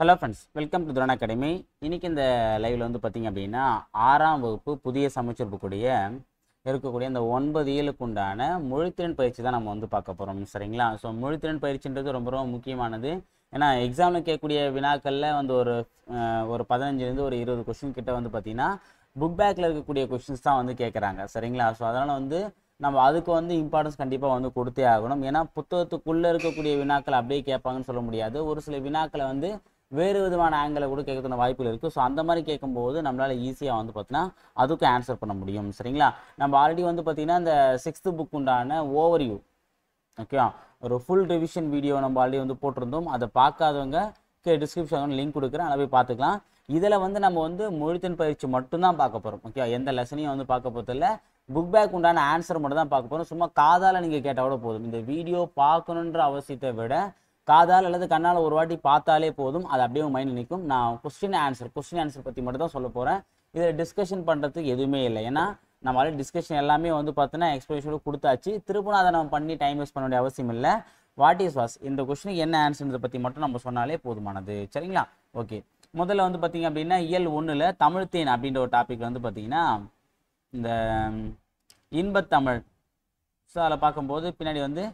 Hello friends, welcome to துரான் academy. இன்றைக்கி இந்த லைவில் வந்து பார்த்திங்க அப்படின்னா 6ஆம் வகுப்பு புதிய சமச்சீர்ப்புக்கூடிய இருக்கக்கூடிய இந்த 9 இயலுக்கு உண்டான மொழித்திறன் பயிற்சி தான் நம்ம வந்து பார்க்க போகிறோம். சரிங்களா? ஸோ மொழித்திறன் பயிற்சின்றது ரொம்ப ரொம்ப முக்கியமானது. ஏன்னா எக்ஸாமில் கேட்கக்கூடிய வினாக்களில் வந்து ஒரு 15லேருந்து ஒரு 20 கொஷின் கிட்ட வந்து பார்த்திங்கன்னா புக் பேக்கில் இருக்கக்கூடிய கொஷின்ஸ் தான் வந்து கேட்குறாங்க. சரிங்களா? ஸோ அதனால் வந்து நம்ம அதுக்கு வந்து இம்பார்ட்டன்ஸ் கண்டிப்பாக வந்து கொடுத்தே ஆகணும். ஏன்னா புத்தகத்துக்குள்ளே இருக்கக்கூடிய வினாக்கள் அப்படியே கேட்பாங்கன்னு சொல்ல முடியாது. ஒரு சில வினாக்களை வந்து வேறு விதமான ஆங்கிளை கூட கேட்கறதுன வாய்ப்புகள் இருக்குது. ஸோ அந்த மாதிரி கேட்கும்போது நம்மளால் ஈஸியாக வந்து பார்த்தீங்கன்னா அதுக்கும் ஆன்சர் பண்ண முடியும். சரிங்களா? நம்ம ஆல்ரெடி வந்து பார்த்திங்கன்னா இந்த 6th புக் உண்டான ஓவர்வியூ, ஓகே, ஒரு ஃபுல் ரிவிஷன் வீடியோ நம்ம ஆல்ரெடி வந்து போட்டிருந்தோம். அதை பார்க்காதவங்க டிஸ்கிரிப்ஷன் லிங்க் கொடுக்குறேன், அதை போய் பார்த்துக்கலாம். இதில் வந்து நம்ம வந்து மொழித்திறன் பயிற்சி மட்டும்தான் பார்க்க போகிறோம். ஓகே, எந்த லெசனையும் வந்து பார்க்க போகிறதில்ல. புக் பேக் உண்டான ஆன்சர் மட்டும் தான் பார்க்க போகிறோம். சும்மா காதால் நீங்கள் கேட்டால் கூட போதும். இந்த வீடியோ பார்க்கணுன்ற அவசியத்தை விட காதால் அல்லது கண்ணால் ஒரு வாட்டி பார்த்தாலே போதும், அது அப்படியே மைண்ட் நிற்கும். நான் கொஸ்டின் ஆன்சர் பற்றி மட்டும் தான் சொல்ல போகிறேன். இதில் டிஸ்கஷன் பண்ணுறதுக்கு எதுவுமே இல்லை. ஏன்னா நம்ம ஆல்ரெடி டிஸ்கஷன் எல்லாமே வந்து பார்த்தோன்னா எக்ஸ்பிளேஷனோட கொடுத்தாச்சு. திருப்பணும் அதை நம்ம பண்ணி டைம் வேஸ்ட் பண்ண வேண்டிய அவசியம் இல்லை. வாட் இஸ் வாஸ் இந்த கொஸ்டினுக்கு என்ன ஆன்சர்ன்றதை பற்றி மட்டும் நம்ம சொன்னாலே போதுமானது. சரிங்களா? ஓகே, முதல்ல வந்து பார்த்தீங்க அப்படின்னா இயல் 1ல் தமிழ்த்தேன் அப்படின்ற ஒரு டாபிக் வந்து பார்த்தீங்கன்னா இந்த இன்பத்தமிழ். ஸோ அதில் பார்க்கும்போது பின்னாடி வந்து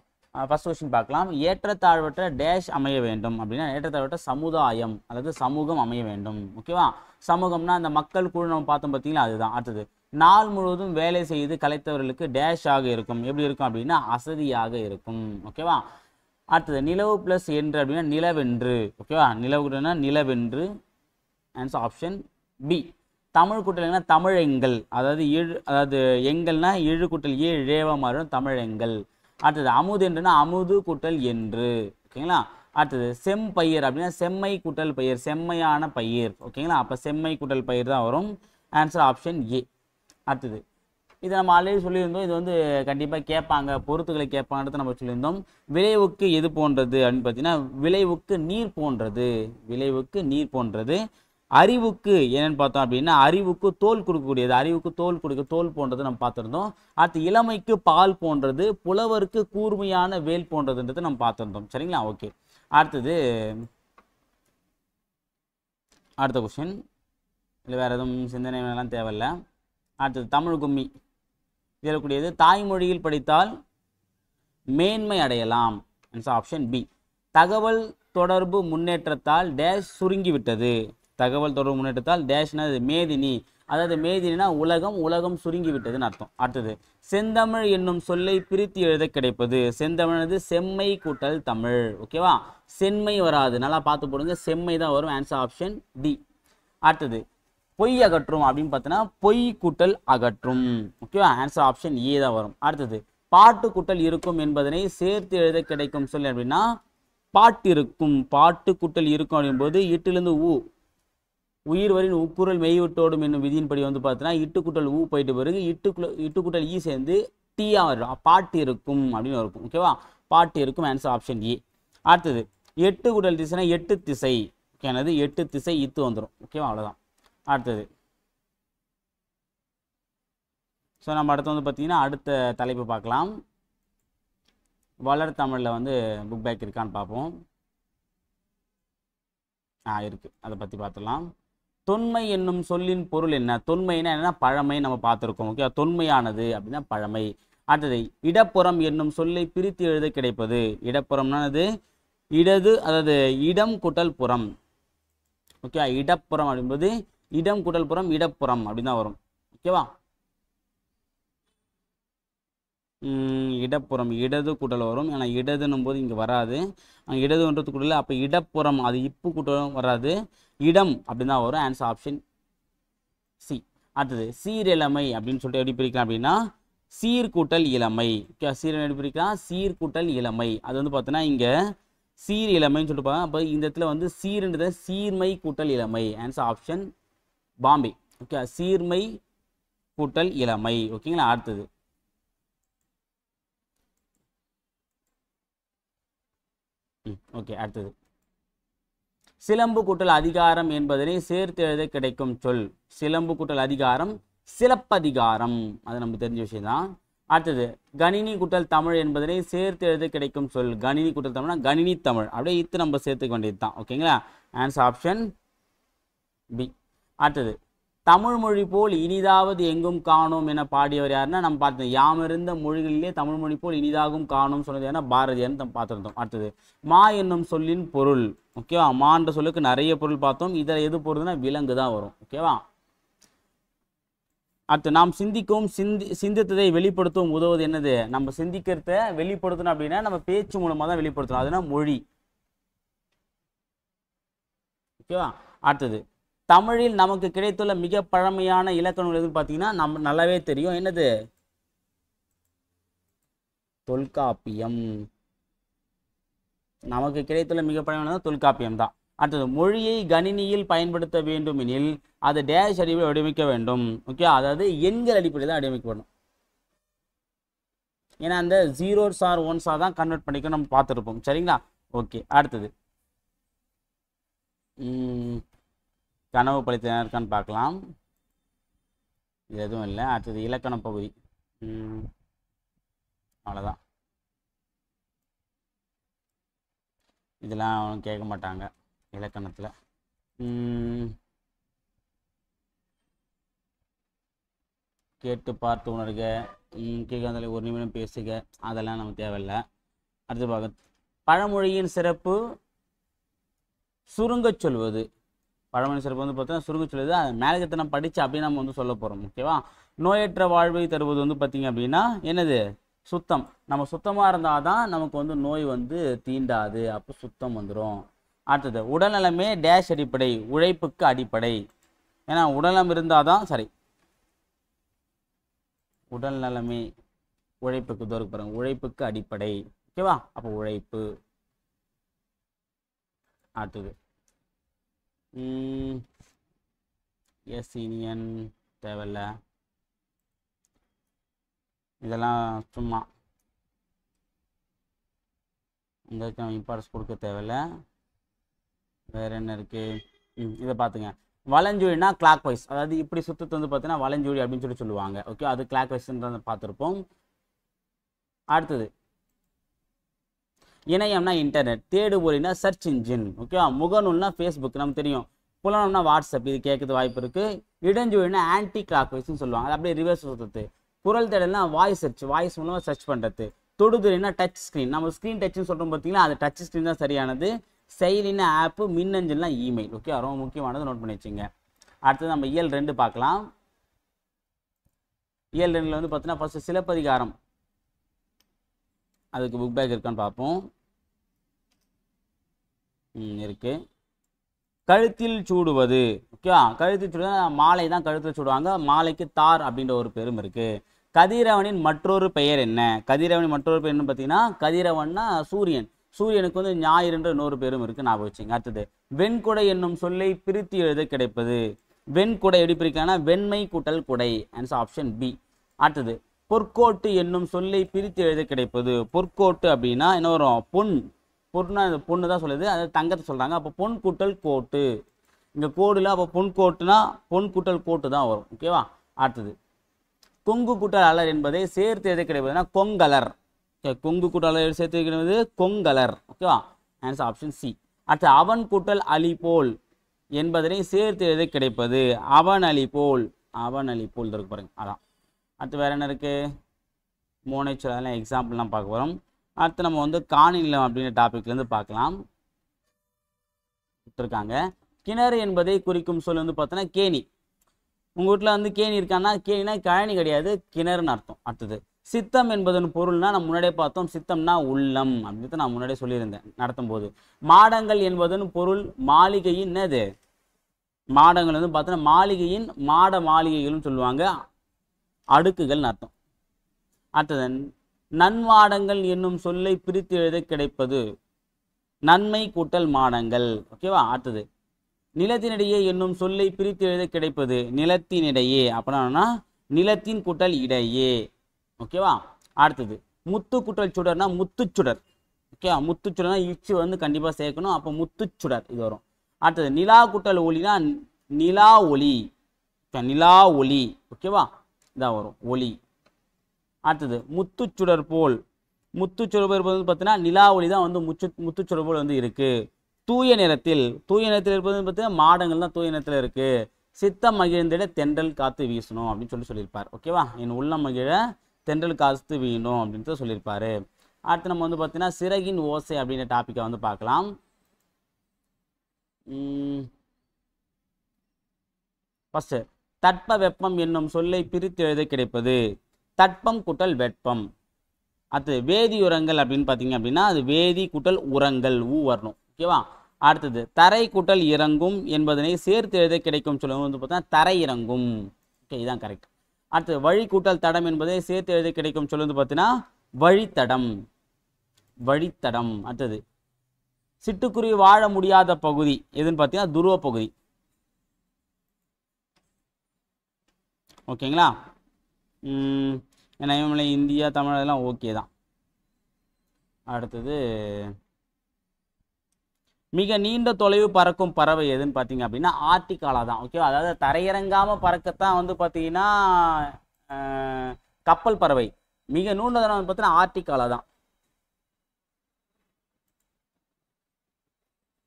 ஃபர்ஸ்ட் கொஸ்டின் பார்க்கலாம். ஏற்றத்தாழ்வற்ற டேஷ் அமைய வேண்டும் அப்படின்னா ஏற்றத்தாழ்வற்ற சமுதாயம் அல்லது சமூகம் அமைய வேண்டும். ஓகேவா? சமூகம்னா அந்த மக்கள் குழு நம்ம பார்த்தோம் பார்த்தீங்களா, அதுதான். அடுத்தது நாள் முழுவதும் வேலை செய்து கலைத்தவர்களுக்கு டேஷ் ஆக இருக்கும். எப்படி இருக்கும் அப்படின்னா அசதியாக இருக்கும். ஓகேவா? அடுத்தது நிலவு ப்ளஸ் என்று அப்படின்னா நிலவென்று. ஓகேவா? நிலவுனா நிலவென்று. Answer option B. தமிழ் கூட்டல்னா தமிழெங்கள், அதாவது எங்கள்னா இழு கூட்டல் ஏழேவா மாறும் தமிழெங்கள். அடுத்தது அமுது என்றுனா அமுது கூட்டல் என்று. ஓகேங்களா? அடுத்தது செம்பயிர் அப்படின்னா செம்மை கூட்டல் பயிர், செம்மையான பயிர். ஓகேங்களா? அப்போ செம்மை கூட்டல் பயிர் தான் வரும். Answer option A. அடுத்தது இதை நம்ம ஆல்ரெடி சொல்லியிருந்தோம். இது வந்து கண்டிப்பாக கேட்பாங்க, பொறுத்துக்களை கேட்பாங்கன்றது நம்ம சொல்லியிருந்தோம். விளைவுக்கு எது போன்றது அப்படின்னு பார்த்தீங்கன்னா விளைவுக்கு நீர் போன்றது. விளைவுக்கு நீர் போன்றது. அறிவுக்கு என்னன்னு பார்த்தோம் அப்படின்னா அறிவுக்கு தோல் கொடுக்கக்கூடியது. அறிவுக்கு தோல் கொடுக்க தோல் போன்றது நம்ம பார்த்துருந்தோம். அடுத்து இளமைக்கு பால் போன்றது. புலவருக்கு கூர்மையான வேல் போன்றதுன்றது நம்ம பார்த்துருந்தோம். சரிங்களா? ஓகே, அடுத்தது அடுத்த கொஸ்டின். இல்லை வேறு எதுவும் சிந்தனை எல்லாம் தேவையில்லை. அடுத்தது தமிழ் கும்மி. இதில் கூடியது தாய்மொழியில் படித்தால் மேன்மை அடையலாம். Answer option B. தகவல் தொடர்பு முன்னேற்றத்தால் டேஷ் சுருங்கிவிட்டது. தகவல் தொடர்பு முன்னேற்றத்தால் டேஷ்னா மேதினி, அதாவது மேதினா உலகம், உலகம் சுருங்கி விட்டதுன்னு அர்த்தம். அடுத்தது செந்தமிழ் என்னும் சொல்லை பிரித்து எழுத கிடைப்பது. செந்தமிழ்னது செம்மை கூட்டல் தமிழ். ஓகேவா? செம்மை வராது, நல்லா பார்த்து போடுங்க, செம்மை தான் வரும். Answer option D. அடுத்தது பொய் அகற்றும் அப்படின்னு பார்த்தோன்னா பொய் கூட்டல் அகற்றும். ஓகேவா? ஆன்சர் ஆப்ஷன் ஏ தான் வரும். அடுத்தது பாட்டு கூட்டல் இருக்கும் என்பதனை சேர்த்து எழுத கிடைக்கும் சொல் அப்படின்னா பாட்டு இருக்கும். பாட்டு கூட்டல் இருக்கும் அப்படிங்கும்போது இட்டிலிருந்து ஊ, உயிர் வரின் உக்குரல் மெய்விட்டோடும் என்னும் விதியின்படி வந்து பார்த்தீங்கன்னா இட்டுக்குட்டல் ஊ போயிட்டு பிறகு இட்டுக்குட்டல் ஈ சேர்ந்து டீயா வரும். பாட்டு இருக்கும் அப்படின்னு இருக்கும். ஓகேவா? பாட்டு இருக்கும். Answer option A. அடுத்தது எட்டு குட்டல் திசைனா எட்டு திசை. ஓகேனது எட்டு திசை இத்து வந்துடும். ஓகேவா? அவ்வளோதான். அடுத்தது ஸோ நம்ம அடுத்து வந்து பார்த்தீங்கன்னா அடுத்த தலைப்பு பார்க்கலாம். வளர் தமிழில் வந்து புக் பேக் இருக்கான்னு பார்ப்போம். இருக்குது, அதை பற்றி பார்த்துடலாம். தொன்மை என்னும் சொல்லின் பொருள் என்ன? தொன்மைனா என்னன்னா பழமை நம்ம பார்த்துருக்கோம். ஓகே, தொன்மையானது அப்படின்னா பழமை. அடுத்தது இடப்புறம் என்னும் சொல்லை பிரித்து எழுத கிடைப்பது. இடப்புறம்னானது இடது, அதாவது இடம் கூட்டல் புறம். ஓகே, இடப்புறம் அப்படின்போது இடம் கூட்டல் புறம், இடப்புறம் அப்படின்னு தான் வரும். ஓகேவா? இடப்புறம் இடது கூட்டல் வரும். ஏன்னா இடதுன்னும் போது இங்கே வராது, அங்கே இடதுன்றது கூட்டல. அப்போ இடப்புறம் அது இப்பு கூட்டலும் வராது, இடம் அப்படின்னு தான் வரும். Answer option C. அடுத்தது சீரிழமை அப்படின்னு சொல்லிட்டு எப்படி பிரிக்கலாம் அப்படின்னா சீர்கூட்டல் இளமை. ஓகே, சீரிழமை எப்படி பிரிக்கலாம்? சீர்கூட்டல் இளமை. அது வந்து பார்த்தோன்னா இங்கே சீர் இளமைன்னு சொல்லிட்டு பாருங்க. அப்போ இந்த இடத்துல வந்து சீர்ன்றது சீர்மை கூட்டல் இளமை. Answer option Bombay. ஓகே, சீர்மை கூட்டல் இளமை. ஓகேங்களா? அடுத்தது ஓகே, அடுத்தது சிலம்பு கூட்டல் அதிகாரம் என்பதனை சேர்த்து எழுத கிடைக்கும் சொல். சிலம்பு கூட்டல் அதிகாரம் சிலப்பதிகாரம். அது நம்ம தெரிஞ்ச விஷயம் தான். அடுத்தது கணினி கூட்டல் தமிழ் என்பதனை சேர்த்து எழுத கிடைக்கும் சொல். கணினி கூட்டல் தமிழ்னா கணினி தமிழ், அப்படியே இத்து நம்ம சேர்த்துக்க வேண்டியது தான். ஓகேங்களா, ஆன்சர் ஆப்ஷன் பி. அடுத்தது தமிழ் மொழி போல் இனிதாவது எங்கும் காணோம் என பாடியவர் யாருன்னா நம்ம பார்த்தோம். யாமிருந்த மொழிகளிலே தமிழ் மொழி போல் இனிதாகவும் காணோம் சொன்னது யாருன்னா பாரதியார்னு நம்ம பார்த்துருந்தோம். அடுத்தது மா என்னும் சொல்லின் பொருள். ஓகேவா, மான்ற சொல்லுக்கு நிறைய பொருள் பார்த்தோம். இதில் எது பொருள்னா விலங்கு தான் வரும். ஓகேவா. அடுத்து நாம் சிந்திக்கவும் சிந்தித்ததை வெளிப்படுத்தவும் உதவுவது என்னது? நம்ம சிந்திக்கிறத வெளிப்படுத்தணும் அப்படின்னா நம்ம பேச்சு மூலமாக தான் வெளிப்படுத்தணும், அதுனா மொழி. ஓகேவா. அடுத்தது தமிழில் நமக்கு கிடைத்துள்ள மிக பழமையான இலக்கணம் எதுன்னு பார்த்தீங்கன்னா நம்ம நல்லாவே தெரியும், என்னது? தொல்காப்பியம். நமக்கு கிடைத்துள்ள மிக பழமையான தொல்காப்பியம் தான். அடுத்தது மொழியை கணினியில் பயன்படுத்த வேண்டும் எனில் அது டேஷ் அடிப்படையில் வடிவமைக்க வேண்டும். ஓகே, அதாவது எண்கள் அடிப்படையில் தான் வடிவமைக்கப்படும். ஏன்னா அந்த ஜீரோஸ் ஆர் ஒன்ஸா தான் கன்வெர்ட் பண்ணிக்க நம்ம பார்த்துருப்போம். சரிங்களா. ஓகே, அடுத்தது கனவு பழித்த இருக்கான்னு பார்க்கலாம். இது எதுவும் இல்லை. அடுத்தது இலக்கண பகுதி. அவ்வளோதான், இதெல்லாம் கேட்க மாட்டாங்க இலக்கணத்தில். கேட்டு பார்த்து உணர்க, கேட்காதல ஒரு நிமிடம் பேசுக, அதெல்லாம் நமக்கு தேவையில்லை. அடுத்து பார்க்க பழமொழியின் சிறப்பு சுருங்க சொல்வது. பழமொழி சிறப்பு வந்து பார்த்தீங்கன்னா சுருங்க சொல்வது. அது மேலகத்தை நம்ம படித்து அப்படியே நம்ம வந்து சொல்ல போகிறோம். ஓகேவா. நோயற்ற வாழ்வை தருவது வந்து பார்த்தீங்க அப்படின்னா என்னது? சுத்தம். நம்ம சுத்தமாக இருந்தால் தான் நமக்கு வந்து நோய் வந்து தீண்டாது, அப்போ சுத்தம் வந்துடும். அடுத்தது உடல்நலமே டேஷ் அடிப்படை, உழைப்புக்கு அடிப்படை. ஏன்னா உடல்நலம் இருந்தால் தான் சரி, உடல் நலமே உழைப்புக்கு தோறுக்கு பாருங்க, உழைப்புக்கு அடிப்படை. ஓகேவா, அப்போ உழைப்பு. அடுத்தது எஸ் யூனியன் தேவையில்ல, இதெல்லாம் சும்மா இந்த இம்பார்ட்டன்ஸ் கொடுக்க தேவையில்லை. வேற என்ன இருக்கு? இதை பார்த்துங்க. வலஞ்சுழினா கிளாக் வைஸ், அதாவது இப்படி சுத்தத்தை வந்து பார்த்தீங்கன்னா வலஞ்சுழி அப்படின்னு சொல்லுவாங்க. ஓகே, அது கிளாக் வைஸ்ன்றதை பார்த்துருப்போம். அடுத்தது இணையம்னா இன்டர்நெட், தேடுபொறினா சர்ச் இன்ஜின். ஓகேவா. முகநூல்னா ஃபேஸ்புக் நமக்கு தெரியும், புலனம்னா வாட்ஸ்அப், இது கேட்கறது வாய்ப்பு இருக்கு. இடஞ்சுழினா ஆன்டி கிளாக் வைஸ்ன்னு சொல்லுவாங்க, அது அப்படியே ரிவர்ஸ் சுத்தத்து. குரல் தேடல்னா வாய்ஸ் சர்ச், வாய்ஸ் மூலமாக சர்ச் பண்ணுறது. தொடுதுறைனா டச் ஸ்க்ரீன், நம்ம ஸ்க்ரீன் டச்னு சொல்கிறோம் பார்த்தீங்களா, அது டச் ஸ்க்ரீன் தான் சரியானது. செயலினா ஆப்பு, மின்னஞ்சல்னா இமெயில். ஓகே, ரொம்ப முக்கியமானது, நோட் பண்ணி வச்சுங்க. அடுத்தது நம்ம இயல் 2 பார்க்கலாம். இயல் 2ல் வந்து பார்த்தீங்கன்னா ஃபர்ஸ்ட் சிலப்பதிகாரம், அதுக்கு புக் பேக் இருக்கான்னு பார்ப்போம். இருக்கு. கழுத்தில் சூடுவது. ஓகே, கழுத்தில் சூடுவது மாலை தான் கழுத்தில் சூடுவாங்க, மாலைக்கு தார் அப்படின்ற ஒரு பெரும் இருக்கு. கதிரவனின் மற்றொரு பெயர் என்ன? கதிரவனின் மற்றொரு பெயர் என்ன பார்த்தீங்கன்னா, கதிரவன்னா சூரியன், சூரியனுக்கு வந்து ஞாயிறுன்ற இன்னொரு பேரும் இருக்கு, ஞாபகம் வச்சுங்க. அடுத்தது வெண்குடை என்னும் சொல்லை பிரித்து எழுத கிடைப்பது. வெண்குடை எப்படி பிரிக்கலாம்னா வெண்மை கூட்டல் குடை, ஆன்சர் ஆப்ஷன் பி. அடுத்தது பொற்கோட்டு என்னும் சொல்லை பிரித்து எழுத கிடைப்பது. பொற்கோட்டு அப்படின்னா என்ன வரும்? பொன். பொண்ணா பொண்ணு தான் சொல்லுது, அது தங்கத்தை சொல்றாங்க, அப்போ பொன் கூட்டல் கோட்டு. இங்க கோடுல அப்போ பொன் கோட்டுனா பொன் கூட்டல் கோட்டு தான் வரும். ஓகேவா. அடுத்தது கொங்கு கூட்டல் அலர் என்பதை சேர்த்து எழுத கிடைப்பதுன்னா கொங்கலர். கொங்கு கூட்டல் சேர்த்து கிடைப்பது கொங்கலர். ஓகேவா, ஆன்சர் ஆப்ஷன் சி. அடுத்து அவன் கூட்டல் அலி போல் என்பதனை சேர்த்து எழுத கிடைப்பது அவன் அலி போல். அவன் அலி போல் இருக்கு பாருங்க, அதான். அடுத்து வேற என்ன இருக்கு? மோனைச்சொல், அதெல்லாம் எக்ஸாம்பிள்லாம் பார்க்க போகிறோம். அடுத்து நம்ம வந்து காணிநிலம் அப்படின்ற டாபிக்லேருந்து பார்க்கலாம். கொடுத்துருக்காங்க. கிணறு என்பதை குறிக்கும் சொல் வந்து பார்த்தோன்னா கேணி. உங்கள் வீட்டில் வந்து கேணி இருக்கான்னா, கேணினா கழனி கிடையாது, கிணறுன்னு அர்த்தம். அடுத்தது சித்தம் என்பதன் பொருள்னா நம்ம முன்னாடியே பார்த்தோம், சித்தம்னா உள்ளம் அப்படின்னு நான் முன்னாடியே சொல்லியிருந்தேன் நடத்தும் போது. மாடங்கள் என்பதன் பொருள் மாளிகையின் என்னது? மாடங்கள் வந்து பார்த்தோன்னா மாளிகையின் மாட மாளிகைகள்னு சொல்லுவாங்க, அடுக்குகள்னு அர்த்தம். அடுத்தது நன்மாடங்கள் என்னும் சொல்லை பிரித்து எழுத கிடைப்பது நன்மை கூட்டல் மாடங்கள். ஓகேவா. அடுத்தது நிலத்தினிடையே என்னும் சொல்லை பிரித்து எழுத கிடைப்பது நிலத்தினிடையே, அப்படின்னா நிலத்தின் கூட்டல் இடையே. ஓகேவா. அடுத்தது முத்து கூட்டல் சுடர்னா முத்துச்சுடர். ஓகேவா, முத்துச்சுடர்னா இச்சு வந்து கண்டிப்பாக சேர்க்கணும், அப்போ முத்துச்சுடர் இது வரும். அடுத்தது நிலா கூட்டல் ஒளினா நிலா ஒளி, நிலா ஒளி. ஓகேவா, இதான் வரும் ஒளி. அடுத்தது முத்துச்சுடர் போல். முத்துச்சுடர் போல் வந்து பார்த்தீங்கன்னா நிலா ஒளி தான் வந்து முத்துச்சுடர் போல் வந்து இருக்கு. தூய நிறத்தில் இருப்பது பார்த்தீங்கன்னா மாடங்கள் தான் தூய நிறத்தில் இருக்கு. சித்தம் மகிழ்ந்திட தென்றல் காத்து வீசணும் அப்படின்னு சொல்லியிருப்பார். ஓகேவா, என் உள்ளம் மகிழ தென்றல் காத்து வீணும் அப்படின்ட்டு சொல்லியிருப்பாரு. அடுத்து நம்ம வந்து பார்த்தீங்கன்னா சிறகின் ஓசை அப்படின்ற டாப்பிக்கை வந்து பார்க்கலாம். ஃபர்ஸ்ட் தட்ப வெப்பம் என்னும் சொல்லை பிரித்து எழுத கிடைப்பது தட்பம் கூட்டல் வெப்பம். அடுத்தது வேதியுரங்கள் அப்படின்னு பார்த்தீங்க அப்படின்னா அது வேதி கூட்டல் உரங்கள் ஊ வரணும். ஓகேவா. அடுத்தது தரை கூட்டல் இறங்கும் என்பதனை சேர்த்து எழுத கிடைக்கும் சொல்ல வந்து பார்த்தீங்கன்னா தரை இறங்கும். ஓகே, இதுதான் கரெக்ட். அடுத்தது வழி கூட்டல் தடம் என்பதை சேர்த்து எழுத கிடைக்கும் சொல்ல வந்து பார்த்தீங்கன்னா வழித்தடம். அடுத்தது சிட்டுக்குருவி வாழ முடியாத பகுதி எதுன்னு பார்த்தீங்கன்னா துருவ பகுதி. ஓகேங்களா. ஏன்னா இந்தியா தமிழெல்லாம் ஓகே தான். அடுத்தது மிக நீண்ட தொலைவு பறக்கும் பறவை எதுன்னு பார்த்தீங்க அப்படின்னா ஆர்டிகாலா தான். ஓகேவா, அதாவது தரையிறங்காமல் பறக்கத்தான் வந்து பார்த்தீங்கன்னா கப்பல் பறவை. மிக நீண்ட தூரம் வந்து பார்த்தீங்கன்னா ஆர்டிகாலா தான்.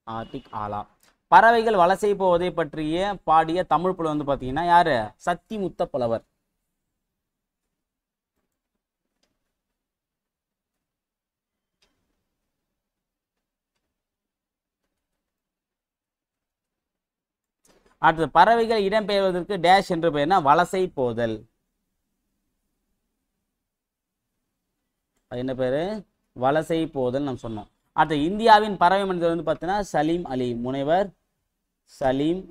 ஆர்டிக் ஆலா. பறவைகள் வலசை போவதை பற்றிய பாடிய தமிழ் புலவர் வந்து பார்த்தீங்கன்னா யாரு? சத்தி முத்த புலவர். அடுத்தது பறவைகள் இடம்பெயர்வதற்கு டேஷ் என்று பெயர்னா வலசை போதல். அது என்ன பேரு? வலசை போதல் நம்ம சொன்னோம். அடுத்து இந்தியாவின் பறவை மனிதர் வந்து பார்த்தீங்கன்னா சலீம் அலி, முனைவர் சலீம்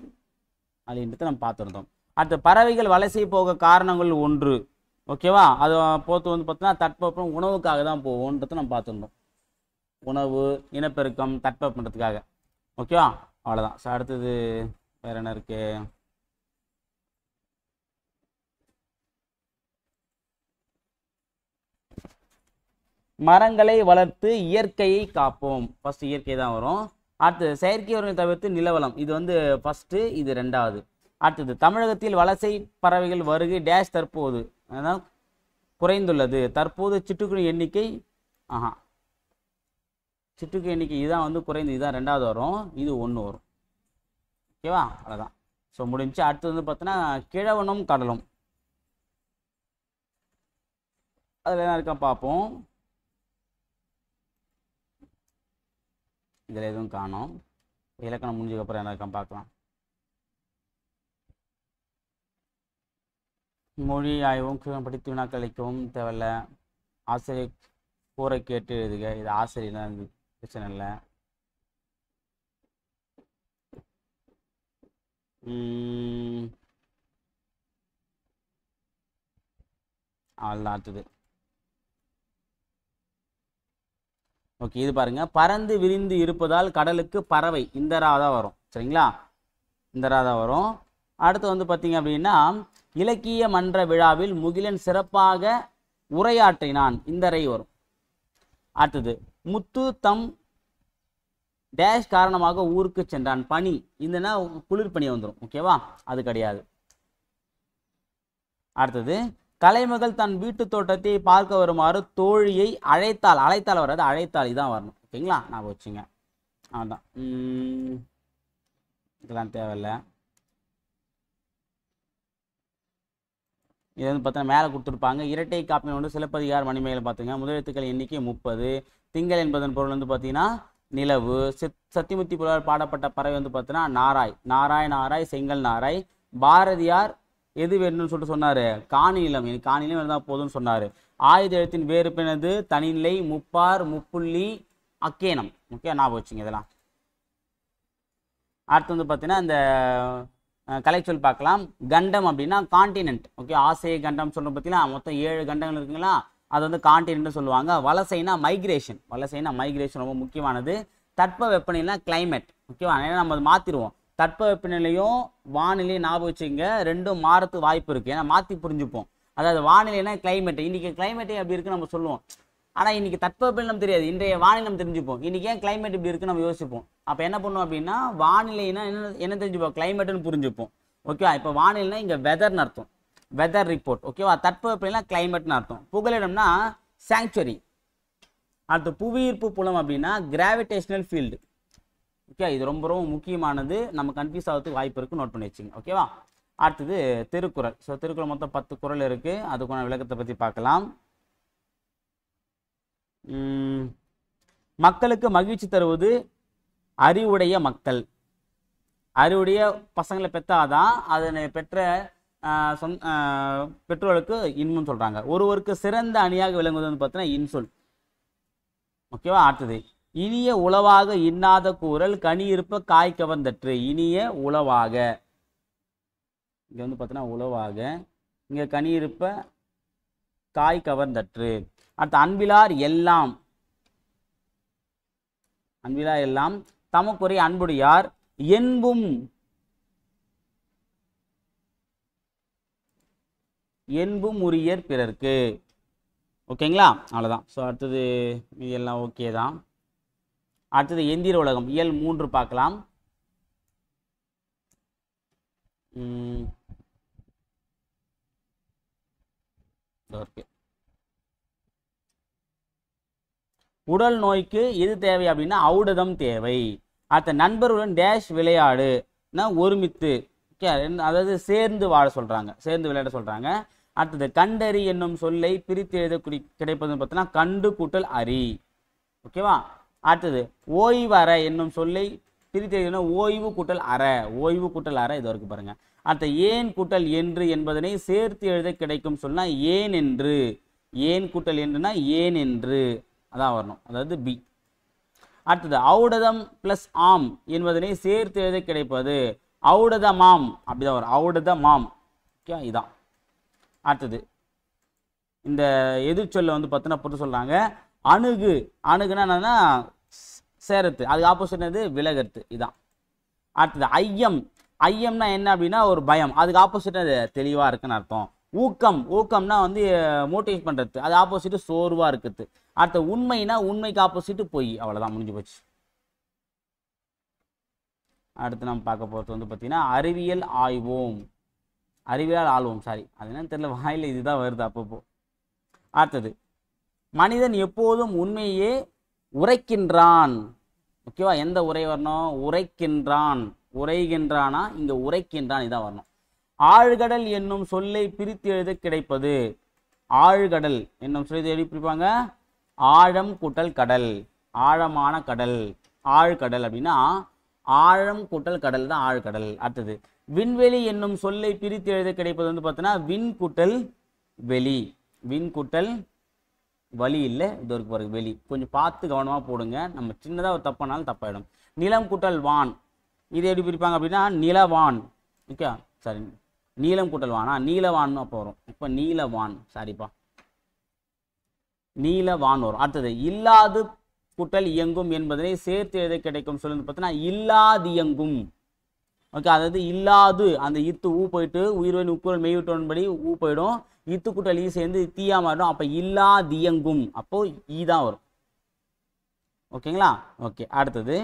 அலின்றது நம்ம பார்த்துருந்தோம். அடுத்து பறவைகள் வலசை போக காரணங்கள் ஒன்று. ஓகேவா, அது போத்து வந்து பார்த்தீங்கன்னா தட்பவெப்பம் உணவுக்காக தான் போவோன்றது நம்ம பார்த்துருந்தோம். உணவு, இனப்பெருக்கம், தட்பவெப்பன்றதுக்காக. ஓகேவா, அவ்வளோதான். ஸோ அடுத்தது வேற என்ன இருக்கு? மரங்களை வளர்த்து இயற்கையை காப்போம். ஃபர்ஸ்ட் இயற்கை தான் வரும். அடுத்தது செயற்கை உரங்களை தவிர்த்து நிலவளம். இது வந்து ஃபர்ஸ்ட், இது ரெண்டாவது. அடுத்தது தமிழகத்தில் வலசை பறவைகள் வருகை டேஷ் தற்போது குறைந்துள்ளது. தற்போது சிட்டுக்குருவி எண்ணிக்கை சிட்டுக்குருவி எண்ணிக்கை இதுதான் வந்து குறைந்து, இதுதான் ரெண்டாவது வரும், இது ஒன்று வரும். ஓகேவா, அவ்வளோதான். ஸோ முடிஞ்சு. அடுத்தது வந்து பார்த்தீங்கன்னா கிழவனும் கடலும். அதில் என்ன இருக்கா பார்ப்போம். இதில் எதுவும் காணோம். இலக்கணம் முடிஞ்சதுக்கப்புறம் என்ன இருக்கா பார்க்கலாம். மொழி ஆய்வும் படித்து வினாக்கள் அளிக்கவும் தேவையில்ல. ஆசிரியர் கூரை கேட்டு எழுதுக. இது ஆசிரியர் பிரச்சனை இல்லை. அவ்வளோதான். அடுத்தது ஓகே, இது பாருங்க. பறந்து விரிந்து இருப்பதால் கடலுக்கு பறவை. இந்த ராதா வரும். சரிங்களா, இந்த ராதா வரும். அடுத்து வந்து பார்த்தீங்க அப்படின்னா இலக்கிய மன்ற விழாவில் முகிலன் சிறப்பாக உரையாற்றினான். இந்த ரை வரும். அடுத்தது முத்து தம் டேஷ் காரணமாக ஊருக்கு சென்றான். பனி, இந்தனா குளிர் பனி வந்துடும். ஓகேவா, அது கிடையாது. அடுத்தது கலைமகள் தன் வீட்டு தோட்டத்தை பார்க்க வருமாறு தோழியை அழைத்தாள். அழைத்தாள் வராது, அழைத்தாள் இதான் வரணும். ஓகேங்களா, நான் வச்சுங்க. அதான், இதெல்லாம் தேவையில்லை. இது வந்து பார்த்தீங்கன்னா மேலே கொடுத்துருப்பாங்க. இரட்டை காப்பியம் வந்து சிலப்பதிகார மணிமேகலை பார்த்துங்க. முதலெழுத்துக்கள் எண்ணிக்கை 30. திங்கள் என்பதன் பொருள் வந்து பார்த்தீங்கன்னா நிலவு. சத்திமுத்தி புலவர் பாடப்பட்ட பறவை வந்து பார்த்தீங்கன்னா நாராய். நாராய் செங்கல் நாராய். பாரதியார் எது வேணும்னு சொல்லிட்டு சொன்னாரு? காணிலம். எனக்கு காணிலம் இருந்தால் போதும்னு சொன்னார். ஆயுத எழுத்தின் வேறு பின்னது தனிநிலை, முப்பார், முப்புள்ளி, அக்கேனம். ஓகே, ஞாபகம் வச்சுங்க இதெல்லாம். அடுத்து வந்து பார்த்தீங்கன்னா இந்த கலைச்சொல் பார்க்கலாம். கண்டம் அப்படின்னா காண்டினென்ட். ஓகே, ஆசிய கண்டம் சொல்கிறோம் பார்த்தீங்கன்னா மொத்தம் 7 கண்டங்கள் இருக்குங்களா, அது வந்து காண்டினென்ட்னு சொல்லுவாங்க. வலசைனா மைக்ரேஷன். மைக்ரேஷன் ரொம்ப முக்கியமானது. தட்ப வெப்பநிலைனா கிளைமேட். ஓகேவா, ஏன்னா நம்ம மாற்றிடுவோம். தட்ப வெப்பநிலையும் வானிலையும் ஞாபகம் வச்சுங்க, ரெண்டும் மாறத்துக்கு வாய்ப்பு இருக்குது. ஏன்னா மாற்றி புரிஞ்சுப்போம். அதாவது வானிலைனா கிளைமேட், இன்றைக்கி கிளைமேட்டே அப்படி இருக்குன்னு நம்ம சொல்லுவோம். ஆனால் இன்றைக்கி தட்ப வெப்பநிலை நம்ம தெரியாது, இன்றைய வானிலை நம்ம தெரிஞ்சுப்போம். இன்றைக்கி ஏன் கிளைமேட் இப்படி இருக்குன்னு நம்ம யோசிப்போம். அப்போ என்ன பண்ணுவோம் அப்படின்னா வானிலைனா என்ன தெரிஞ்சுப்போம், கிளைமேட்டுன்னு புரிஞ்சுப்போம். ஓகே, இப்போ வானிலைனா இங்கே வெதர்னு அர்த்தம். Weather report. ஓகேவா, தட்பவெப்பநிலை கிளைமேட்னு அர்த்தம். புகலிடம்னா சாங்சுவரி. அடுத்து புவியீர்ப்பு புலம் அப்படின்னா கிராவிடேஷனல் ஃபீல்டு. ஓகே, இது ரொம்ப ரொம்ப முக்கியமானது, நம்ம கன்ஃபியூஸ் ஆகிறதுக்கு வாய்ப்பு இருக்குது, நோட் பண்ணி வச்சுங்க. ஓகேவா, அடுத்தது திருக்குறள். ஸோ திருக்குறள் மொத்தம் 10 குறள் இருக்குது, அதுக்கான விளக்கத்தை பற்றி பார்க்கலாம். மக்களுக்கு மகிழ்ச்சி தருவது அறிவுடைய மக்கள். அறிவுடைய பசங்களை பெற்றாதான் அதனை பெற்ற பெற்றோருக்கு இன்பம் சொல்கிறாங்க. ஒருவருக்கு சிறந்த அணியாக விளங்குவது வந்து பார்த்தீங்கன்னா இன்சொல். ஓகேவா, அடுத்தது இனிய உளவாக இன்னாத கூறல் கனி இருப்ப காய் கவர்ந்தற்று. இனிய உளவாக, இங்கே வந்து பார்த்தீங்கன்னா உளவாக, இங்கே கனி இருப்ப காய் கவர்ந்தற்று. அடுத்து அன்பிலார் எல்லாம், அன்பிலார் எல்லாம் தமக்குறை அன்புடையார் என்பும் என்பும் உரியர் பிறர்க்கு. ஓகேங்களா, அவ்வளோதான். ஸோ அடுத்தது இது எல்லாம் ஓகே தான். அடுத்தது எந்திர உலகம் இயல் 3 பார்க்கலாம். உடல் நோய்க்கு எது தேவை அப்படின்னா ஔடதம் தேவை. அடுத்த நண்பர்களுடன் டேஷ் விளையாடுனா ஒருமித்து, அதாவது சேர்ந்து வாழ சொல்றாங்க, சேர்ந்து விளையாட சொல்றாங்க. அடுத்தது கண்டறி என்னும் சொல்லை பிரித்து எழுத கிடைப்பதுன்னு பார்த்தீங்கன்னா கண்டு கூட்டல் அறி. ஓகேவா, அடுத்தது ஓய்வற என்னும் சொல்லை பிரித்து எழுதினா ஓய்வு கூட்டல் அற, ஓய்வு கூட்டல் அற, இது வரைக்கும் பாருங்க. அடுத்த ஏன் கூட்டல் என்று என்பதனை சேர்த்து எழுத கிடைக்கும் சொல்னா ஏன் என்று, ஏன் கூட்டல் என்றுனா ஏன் என்று அதான் வரணும், அதாவது பி. அடுத்தது ஔடதம் பிளஸ் ஆம் என்பதனை சேர்த்து எழுத கிடைப்பது ஔடதமாம், அப்படிதான் வரும், ஔடதமாம். ஓகே, இதான். அடுத்தது இந்த எதிர்ச்சொல்ல வந்து பார்த்தீங்கன்னா பொறுத்து சொல்றாங்க. அணுகு, அணுகுனா என்னன்னா சேரத்து, அதுக்கு ஆப்போசிட் என்னது விலகத்து, இதான். அடுத்தது ஐயம், ஐயம்னா என்ன அப்படின்னா ஒரு பயம், அதுக்கு ஆப்போசிட் அது தெளிவா இருக்குன்னு அர்த்தம். ஊக்கம், ஊக்கம்னா வந்து மோட்டிவேட் பண்றது, அது ஆப்போசிட் சோர்வா இருக்குது. அடுத்த உண்மைனா உண்மைக்கு ஆப்போசிட் பொய், அவ்வளவுதான், முடிஞ்சு போச்சு. அடுத்து நம்ம பார்க்க போகிறது வந்து பார்த்தீங்கன்னா அறிவியல் ஆய்வோம், அறிவியல் ஆழ்வோம், சாரி அது என்னன்னு தெரியல, வாயில இதுதான் வருது அப்பப்போ. அடுத்தது மனிதன் எப்போதும் உண்மையே உரைக்கின்றான். ஓகேவா, எந்த உரை வரணும், உரைக்கின்றான், உரைகின்றானா, இங்க உரைக்கின்றான், இதான் வரணும். ஆழ்கடல் என்னும் சொல்லை பிரித்து எழுத கிடைப்பது ஆழ்கடல் என்னும் சொல்லை எழுதி பிரிப்பாங்க ஆழம் கூட்டல் கடல், ஆழமான கடல், ஆழ்கடல் அப்படின்னா ஆழம் கூட்டல் கடல் தான் ஆழ்கடல். அடுத்தது விண்வெளி என்னும் சொல்லை பிரித்து எழுத கிடைப்பது வந்து பார்த்தீங்கன்னா விண் கூட்டல் வெளி, விண் கூட்டல் வழி இல்லை, இது ஒரு பாருங்க வெளி, கொஞ்சம் பார்த்து கவனமாக போடுங்க, நம்ம சின்னதாக ஒரு தப்பானாலும் தப்பாயிடும். நிலம் கூட்டல் வான், இதை எப்படி பிரிப்பாங்க அப்படின்னா நிலவான். ஓகே, சரி, நீலம் கூட்டல் வானா நீலவான்னு அப்போ வரும், இப்போ நீலவான், சாரிப்பா நீலவான் வரும். அடுத்தது இல்லாது கூட்டல் இயங்கும் என்பதனை சேர்த்து எழுத கிடைக்கும் சொல்லுன்னு பார்த்தீங்கன்னா இல்லாதியங்கும். ஓகே, அதாவது இல்லாது அந்த இத்து ஊ போயிட்டு உயிர்வன் உக்குரல் மெய்விட்டோன்படி ஊ போயிடும், இத்து கூட்டல் ஈ சேர்ந்து தீயா மாறிடும், அப்போ இல்லாதியங்கும், அப்போ ஈ தான் வரும். ஓகேங்களா, ஓகே. அடுத்தது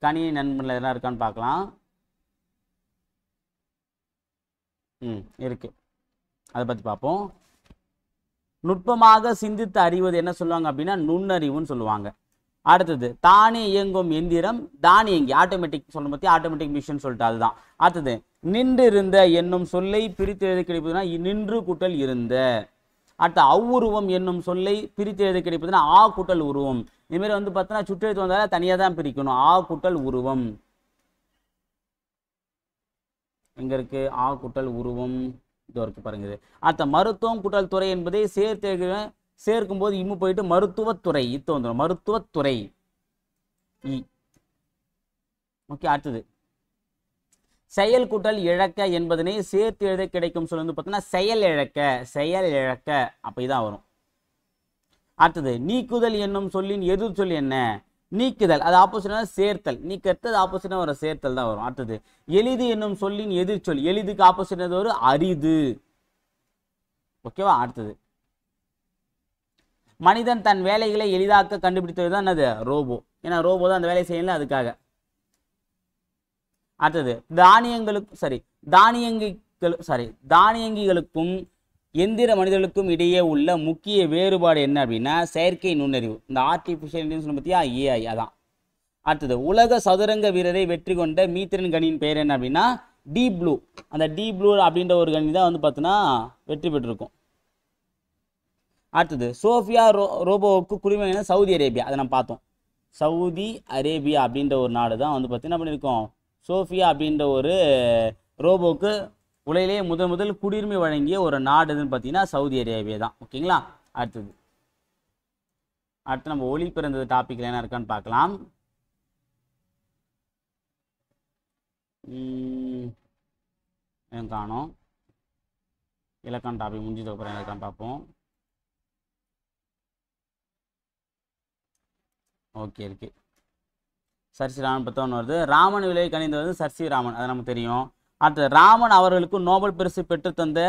கணினி நண்பர்கள் எதனா இருக்கான்னு பார்க்கலாம். இருக்கு, அதை பற்றி பார்ப்போம். நுட்பமாக சிந்தித்து அறிவது என்ன சொல்லுவாங்க அப்படின்னா நுண்ணறிவுன்னு சொல்லுவாங்க. அடுத்தது தானே இயங்கும் எந்திரம் தானியங்கி, ஆட்டோமேட்டிக் சொல்ல பற்றி ஆட்டோமேட்டிக் மிஷின் சொல்லிட்டு அதுதான். அடுத்தது நின்று இருந்த என்னும் சொல்லை பிரித்து எழுத கிடைப்பதுன்னா நின்று கூட்டல் இருந்த. அடுத்த அவ்வுருவம் என்னும் சொல்லை பிரித்து எழுத கிடைப்பதுன்னா ஆ கூட்டல் உருவம். இதுமாரி வந்து பார்த்தீங்கன்னா சுற்றெழுத்து வந்தாலும் தனியாக தான் பிரிக்கணும், ஆ கூட்டல் உருவம். எங்க இருக்கு ஆ கூட்டல் உருவம், இது வரைக்கும் பாருங்க. அடுத்த மருத்துவம் கூட்டல் துறை என்பதை சேர்க்கும் போது இம்மு போயிட்டு மருத்துவத்துறை, இத்து வந்துடும், மருத்துவத்துறை இ. ஓகே, அடுத்தது செயல் கூட்டல் இழக்க என்பதனை சேர்த்து எழுத கிடைக்கும் சொல்ல வந்து பார்த்தீங்கன்னா செயல் இழக்க, செயல் இழக்க, அப்போ இதான் வரும். அடுத்தது நீக்குதல் என்னும் சொல்லின் எதிர் சொல் என்ன, நீக்குதல், அது ஆப்போசிட்டா சேர்த்தல், நீக்கிறது ஆப்போசிட்டா வர சேர்த்தல் தான் வரும். அடுத்தது எளிது என்னும் சொல்லின் எதிர்ச்சொல், எளிதுக்கு ஆப்போசிட்டா வரும் அரிது. ஓகேவா, அடுத்தது மனிதன் தன் வேலைகளை எளிதாக்க கண்டுபிடித்தது தான் என்னது ரோபோ, ஏன்னா ரோபோ தான் அந்த வேலையை செய்யல, அதுக்காக. அடுத்தது தானியங்கிகளுக்கும் எந்திர மனிதர்களுக்கும் இடையே உள்ள முக்கிய வேறுபாடு என்ன அப்படின்னா செயற்கை நுண்ணறிவு. இந்த ஆர்டிஃபிஷியல் இன்டெலிஜென்ஸ் பற்றியா ஏஐ அதான். அடுத்தது உலக சதுரங்க வீரரை வெற்றி கொண்ட மீத்திரன் கணியின் பெயர் என்ன அப்படின்னா டீப் ப்ளூ. அந்த டீப் ப்ளூ அப்படின்ற ஒரு கணி தான் வந்து பார்த்தீங்கன்னா வெற்றி பெற்றிருக்கும். அடுத்தது சோஃபியா ரோபோவுக்கு குடிமை சவுதி அரேபியா. அதை நம்ம பார்த்தோம். சவுதி அரேபியா அப்படின்ற ஒரு நாடு தான் வந்து பார்த்தீங்கன்னா பண்ணியிருக்கோம் சோஃபியா அப்படின்ற ஒரு ரோபோவுக்கு உலகிலேயே முதல் குடியுரிமை வழங்கிய ஒரு நாடு எதுன்னு பார்த்தீங்கன்னா சவுதி அரேபியா தான். ஓகேங்களா. அடுத்து நம்ம ஒளி பிறந்தது டாபிக்ல என்ன இருக்கான்னு பார்க்கலாம். காணும் இலக்கான டாபிக் முடிஞ்சதுக்கு அப்புறம் இருக்கான்னு பார்ப்போம். ஓகே இருக்கு. சர்சி ராமன் பத்தவன் வருது. ராமன் விலை கணிந்தது சர்சி ராமன், அது நமக்கு தெரியும். அடுத்து ராமன் அவர்களுக்கு நோபல் பரிசு பெற்று தந்த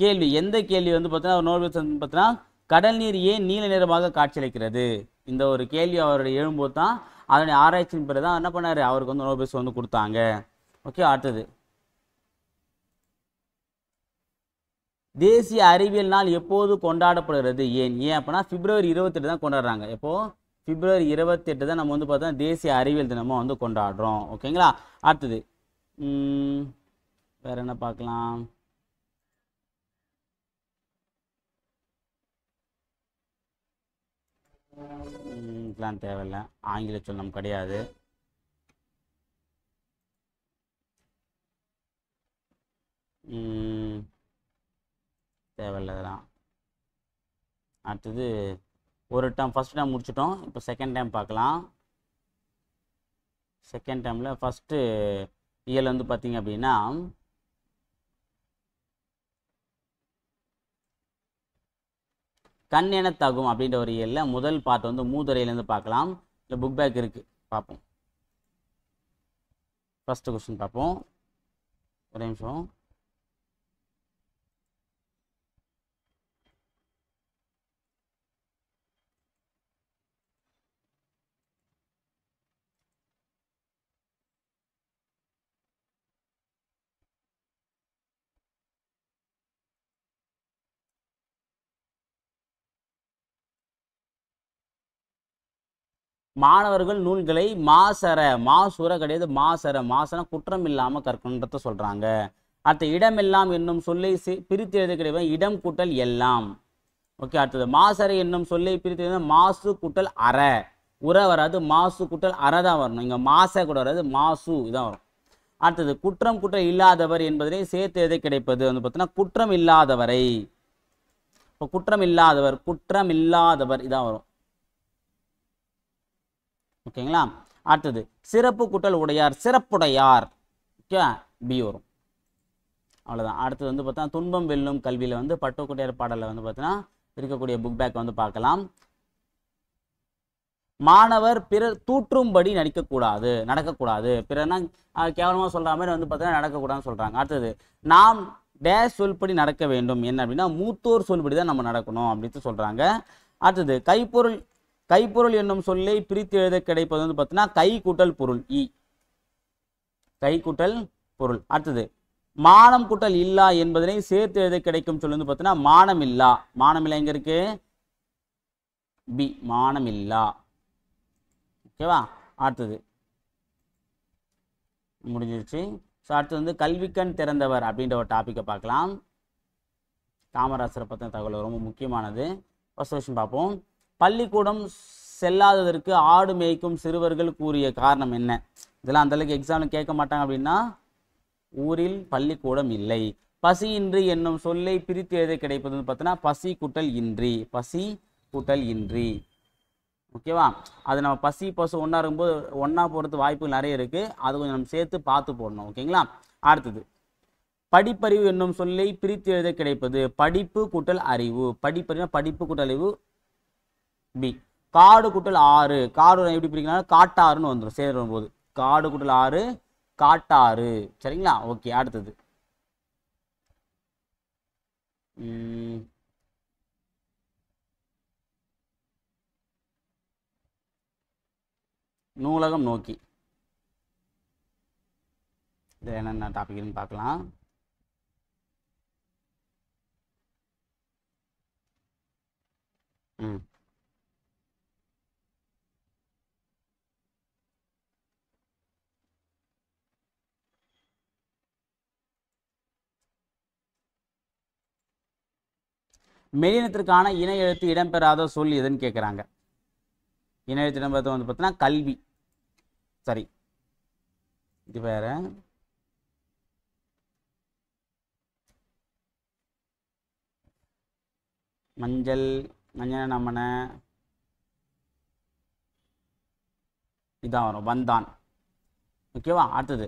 கேள்வி. எந்த கேள்வி வந்து பார்த்தீங்கன்னா நோபல் பரிசு பார்த்தீங்கன்னா கடல் நீர் ஏன் நீல நிறமாக காட்சியளிக்கிறது. இந்த ஒரு கேள்வி அவருடைய எழும்போது தான் அதனுடைய ஆராய்ச்சியின் பிறகு தான் என்ன பண்ணாரு அவருக்கு வந்து நோபல் பரிசு வந்து கொடுத்தாங்க. ஓகே. அடுத்தது தேசிய அறிவியல் நாள் எப்போது கொண்டாடப்படுகிறது ஏன் அப்படின்னா பிப்ரவரி 28 தான் கொண்டாடுறாங்க. எப்போ பிப்ரவரி 28 தான் நம்ம வந்து பார்த்தா தேசிய அறிவியல் தினமும் வந்து கொண்டாடுறோம். ஓகேங்களா. அடுத்தது வேற என்ன பார்க்கலாம். இதெல்லாம் தேவையில்லை, ஆங்கில சொல் நம்ம கிடையாது. தேவையில்லை இதெல்லாம். அடுத்தது ஒரு டைம் ஃபஸ்ட் டைம் முடிச்சிட்டோம். இப்போ செகண்ட் டைம் பார்க்கலாம். செகண்ட் டைமில் ஃபஸ்ட்டு இயல் வந்து பார்த்தீங்க அப்படின்னா கண் என தகும் அப்படின்ற ஒரு இயலில் முதல் பார்ட் வந்து மூதுரையிலேருந்து பார்க்கலாம். இல்லை புக் பேக் இருக்குது, பார்ப்போம். ஃபஸ்ட்டு கொஸ்டின் பார்ப்போம். ஒரு நிமிஷம். மாணவர்கள் நூல்களை மாசுர கிடையாது மாசன குற்றம் இல்லாமல் கற்கணுன்றத சொல்றாங்க. அடுத்த இடமெல்லாம் என்னும் சொல்லை பிரித்து எழுத கிடையாது இடம் கூட்டல் எல்லாம். ஓகே. அடுத்தது மாசரை என்னும் சொல்லை பிரித்து எழுத மாசு கூட்டல் அற. உர வராது, மாசு கூட்டல் அற தான் வரணும். இங்க மாச கூட வராது, மாசு இதான் வரும். அடுத்தது குற்றம் குற்றம் இல்லாதவர் என்பதனை சேர்த்து எழுத கிடைப்பது வந்து பார்த்தீங்கன்னா குற்றம் இல்லாதவரை. இப்போ குற்றம் இல்லாதவர் இதான் வரும். ஓகேங்களா. அடுத்தது சிறப்பு கூட்டல் உடையார் சிறப்புடையார். ஓகே, பி வரும். அவ்வளோதான். அடுத்தது வந்து பார்த்தா துன்பம் வெல்லும் கல்வியில் வந்து பட்டுக்கோட்டையார் பாடலில் வந்து பார்த்தீங்கன்னா இருக்கக்கூடிய புக் பேக் வந்து பார்க்கலாம். மாணவர் பிறர் தூற்றும்படி நடக்கக்கூடாது. பிறர்னா கேவலமாக சொல்கிற மாதிரி வந்து பார்த்தீங்கன்னா நடக்கக்கூடாதுன்னு சொல்கிறாங்க. அடுத்தது நாம் டேஷ் சொல்படி நடக்க வேண்டும். என்ன அப்படின்னா மூத்தோர் சொல்படி தான் நம்ம நடக்கணும் அப்படின்னு சொல்கிறாங்க. அடுத்தது கைப்பொருள் என்னும் சொல்லை பிரித்து எழுத கிடைப்பது வந்து பார்த்தீங்கன்னா கை கூட்டல் பொருள் கை கூட்டல் பொருள். அடுத்தது மானம் கூட்டல் இல்லா என்பதனை சேர்த்து எழுத கிடைக்கும் சொல் வந்து பார்த்தீங்கன்னா மானம் இல்லா எங்க இருக்கு பி மானம் இல்லா. ஓகேவா. அடுத்தது முடிஞ்சிருச்சு. ஸோ அடுத்து வந்து கல்விக்கண் திறந்தவர் அப்படின்ற ஒரு டாப்பிக்கை பார்க்கலாம். காமராசரை பற்றின தகவல் ரொம்ப முக்கியமானது. ஃபர்ஸ்ட் கொஸ்டின் பார்ப்போம். பள்ளிக்கூடம் செல்லாததற்கு ஆடு மேய்க்கும் சிறுவர்கள் கூறிய காரணம் என்ன. இதெல்லாம் அந்தளவுக்கு எக்ஸாம்பிள் கேட்க மாட்டாங்க. அப்படின்னா ஊரில் பள்ளிக்கூடம் இல்லை. பசியின்றி என்னும் சொல்லை பிரித்து எழுத கிடைப்பதுன்னு பார்த்தீங்கன்னா பசி கூட்டல் இன்றி. ஓகேவா. அது நம்ம பசி பசு ஒன்றா இருக்கும்போது ஒன்றா போகிறது வாய்ப்புகள் நிறைய இருக்குது. அது கொஞ்சம் நம்ம சேர்த்து பார்த்து போடணும். ஓகேங்களா. அடுத்தது படிப்பறிவு என்னும் சொல்லை பிரித்து எழுத கிடைப்பது படிப்பு கூட்டல் அறிவு. படிப்பு கூட்டல் அறிவு பி. காடு கூட்டல் ஆறு. காடு எப்படி பிரிக்கணும் காட்டாறுன்னு வந்துடும் சேரும் போது. காடு கூட்டல் ஆறு காட்டாறு. சரிங்களா. ஓகே. அடுத்தது நூலகம் நோக்கி. இது என்னென்ன டாபிக்னு பார்க்கலாம். மெய்யினத்திற்கான இணை எழுத்து இடம்பெறாத சொல் எதுன்னு கேட்குறாங்க. இணை எழுத்து இடம்பெறது வந்து பார்த்தீங்கன்னா கல்வி. சரி, இது வேற. மஞ்சள், மஞ்சன நமன, இதான் வரும், வந்தான். ஓகேவா. அடுத்தது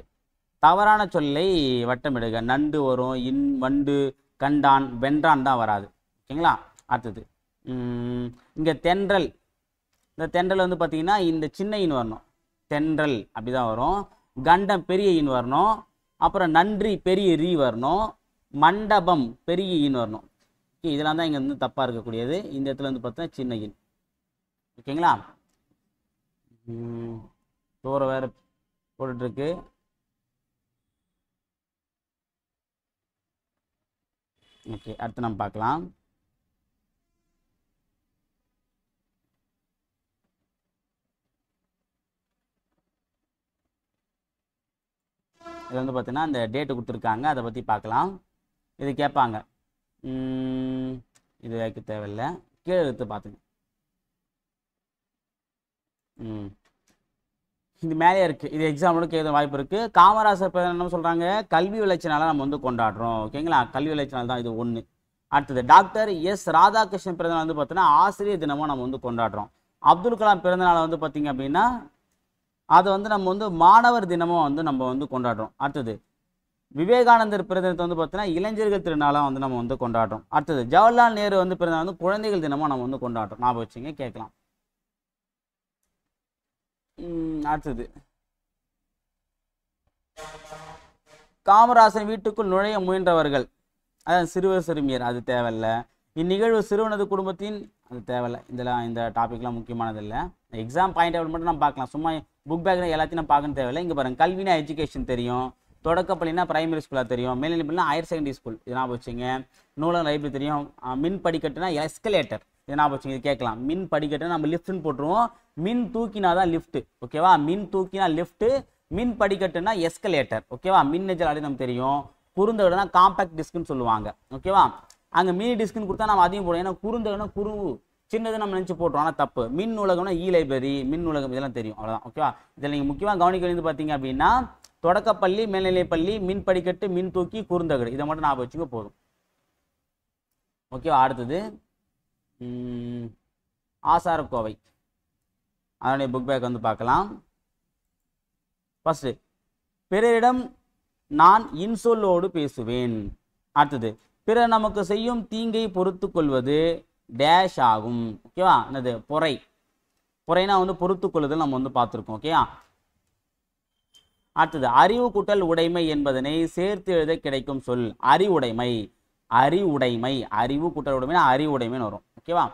தவறான சொல்லை வட்டமிடுக. நண்டு வரும், வண்டு, கண்டான், வென்றான் தான் வராது. ஓகேங்களா. அடுத்தது இங்கே தென்றல். இந்த தென்றல் வந்து பார்த்தீங்கன்னா இந்த சின்ன இன் வரணும், தென்றல் அப்படிதான் வரும். கண்டம் பெரிய இன் வரணும். அப்புறம் நன்றி பெரிய ரீ வரணும். மண்டபம் பெரிய இன் வரணும். ஓகே, இதெல்லாம் தான் இங்கே வந்து தப்பாக இருக்கக்கூடியது. இந்த இடத்துல வந்து பார்த்தீங்கன்னா சின்ன இன். ஓகேங்களா. தோற வேற போட்டுட்ருக்கு. ஓகே, அடுத்து நம்ம பார்க்கலாம். இது வந்து பார்த்தீங்கன்னா இந்த டேட்டு கொடுத்துருக்காங்க, அதை பற்றி பார்க்கலாம். இது கேட்பாங்க. இது வைக்க தேவையில்லை, கீழே எடுத்து பார்த்துங்க. இது மேலே இருக்குது. இது எக்ஸாம்பிள் கேட்க வாய்ப்பு இருக்குது. காமராசர் என்ன சொல்கிறாங்க, கல்வி வளர்ச்சி நாளாக நம்ம வந்து கொண்டாடுறோம். ஓகேங்களா, கல்வி வளர்ச்சி நாள் தான் இது ஒன்று. அடுத்தது டாக்டர் எஸ் ராதாகிருஷ்ணன் பிறந்தநாள் வந்து பார்த்தீங்கன்னா ஆசிரியர் தினமும் நம்ம வந்து கொண்டாடுறோம். அப்துல் கலாம் பிறந்தநாளை வந்து பார்த்தீங்க அப்படின்னா அதை வந்து நம்ம வந்து மாணவர் தினமும் வந்து நம்ம வந்து கொண்டாடுறோம். அடுத்தது விவேகானந்தர் பிறந்தத்தை வந்து பார்த்தீங்கன்னா இளைஞர்கள் திருநாளாக வந்து நம்ம வந்து கொண்டாடுறோம். அடுத்தது ஜவஹர்லால் நேரு வந்து பிறந்தநாள் வந்து குழந்தைகள் தினமும் நம்ம வந்து கொண்டாடுறோம். ஞாபகம் வச்சுங்க, கேட்கலாம். அடுத்தது காமராசன் வீட்டுக்குள் நுழைய முயன்றவர்கள், அதான் சிறுவர் சிறுமியர், அது தேவையில்லை. இந்நிகழ்வு சிறுவனது குடும்பத்தின், அது தேவையில்லை. இதெல்லாம் இந்த டாபிக்லாம் முக்கியமானது இல்லை. எக்ஸாம் பாயிண்ட் அவுட் மட்டும் நம்ம பார்க்கலாம். சும்மா புக் பேக்கில் எல்லாத்தையும் நம்ம பார்க்கணும் தேவையில்லை. இங்கே பாருங்கள், கல்வினா எஜுகேஷன் தெரியும், தொடக்கப்பள்ளினா பிரைமரி ஸ்கூலாக தெரியும், மேல்நிலைப்பள்ளினா ஹையர் செகண்டரி ஸ்கூல், இது ஞாபகம் வச்சுங்க. நூலகம் லைப்ரரி தெரியும். மின் படிக்கட்டுனா எஸ்கலேட்டர், இது ஞாபகம் வச்சுங்க. இது கேட்கலாம். மின் படிக்கட்டுனா நம்ம லிஃப்ட்னு போட்டுருவோம். மின் தூக்கினா தான் லிஃப்ட். ஓகேவா. மின் தூக்கினா லிஃப்ட், மின் படிக்கட்டுனா எஸ்கலேட்டர். ஓகேவா. மின் நெஜல் அப்படி நமக்கு தெரியும். குறுந்தகடுனா காம்பாக்ட் டிஸ்க்னு சொல்லுவாங்க. ஓகேவா. அங்கே மினி டிஸ்க்னு கொடுத்தா நம்ம அதையும் போடுவோம். ஏன்னா குறுந்தகடுனா குறுவு, சின்னது நம்ம நினச்சி போட்டுருவோம், ஆனால் தப்பு. மின் நூலகம்னா இ லைப்ரரி, மின் நூலகம், இதெல்லாம் தெரியும். அவ்வளோதான். ஓகேவா. இதில் நீங்கள் முக்கியமாக கவனிக்க வேண்டியது பார்த்தீங்க அப்படின்னா தொடக்கப்பள்ளி, மேல்நிலைப்பள்ளி, மின் படிக்கட்டு, மின் தூக்கி, குறுந்தகடு, இதை மட்டும் ஞாபகம் வச்சுக்க போதும். ஓகேவா. அடுத்தது ஆசாரக்கோவை, அதனுடைய புக் பேக் வந்து பார்க்கலாம். ஃபர்ஸ்ட் பிறரிடம் நான் இன்சொல்லோடு பேசுவேன். அடுத்தது பிறர் நமக்கு செய்யும் தீங்கை பொறுத்து கொள்வது டேஷ் ஆகும். ஓகேவா. என்னது பொறை. பொறைனா வந்து பொறுத்து கொள்ளுதல் நம்ம வந்து பார்த்துருக்கோம். ஓகேவா. அடுத்தது அறிவு கூட்டல் உடைமை என்பதனை சேர்த்து எழுத கிடைக்கும் சொல் அறிவுடைமை. அறிவுடைமை, அறிவு கூட்டல் உடைமைனா அறிவுடைமைன்னு வரும். ஓகேவா.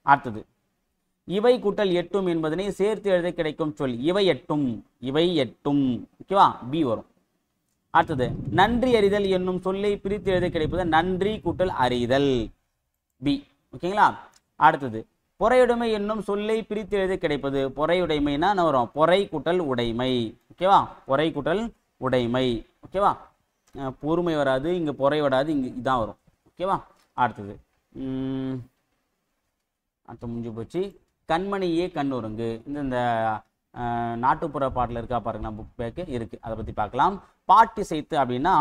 அடுத்தது இவை கூட்டல் எட்டும் என்பதனை சேர்த்து எழுத கிடைக்கும் சொல் இவை எட்டும். இவை எட்டும். ஓகேவா. பி வரும். அடுத்தது நன்றி அறிதல் என்னும் சொல்லை பிரித்து எழுத கிடைப்பது நன்றி கூட்டல் அறிதல், பி. ஓகேங்களா. அடுத்தது பொறையுடைமை என்னும் சொல்லை பிரித்து எழுத கிடைப்பது பொறையுடைமைனா என்ன வரும், பொறை கூட்டல் உடைமை. ஓகேவா. பொறை கூட்டல் உடைமை. ஓகேவா. பொறுமை வராது, இங்கே பொறை வராது, இங்கே இதான் வரும். ஓகேவா. அடுத்தது அடுத்து முடிஞ்சு போச்சு. கண்மணியே கண்ணுறங்கு, இந்த நாட்டுப்புற பாட்டில் இருக்கா பாருங்க, புக் பேக்கு இருக்குது, அதை பற்றி பார்க்கலாம். பாட்டு இசைத்து அப்படின்னா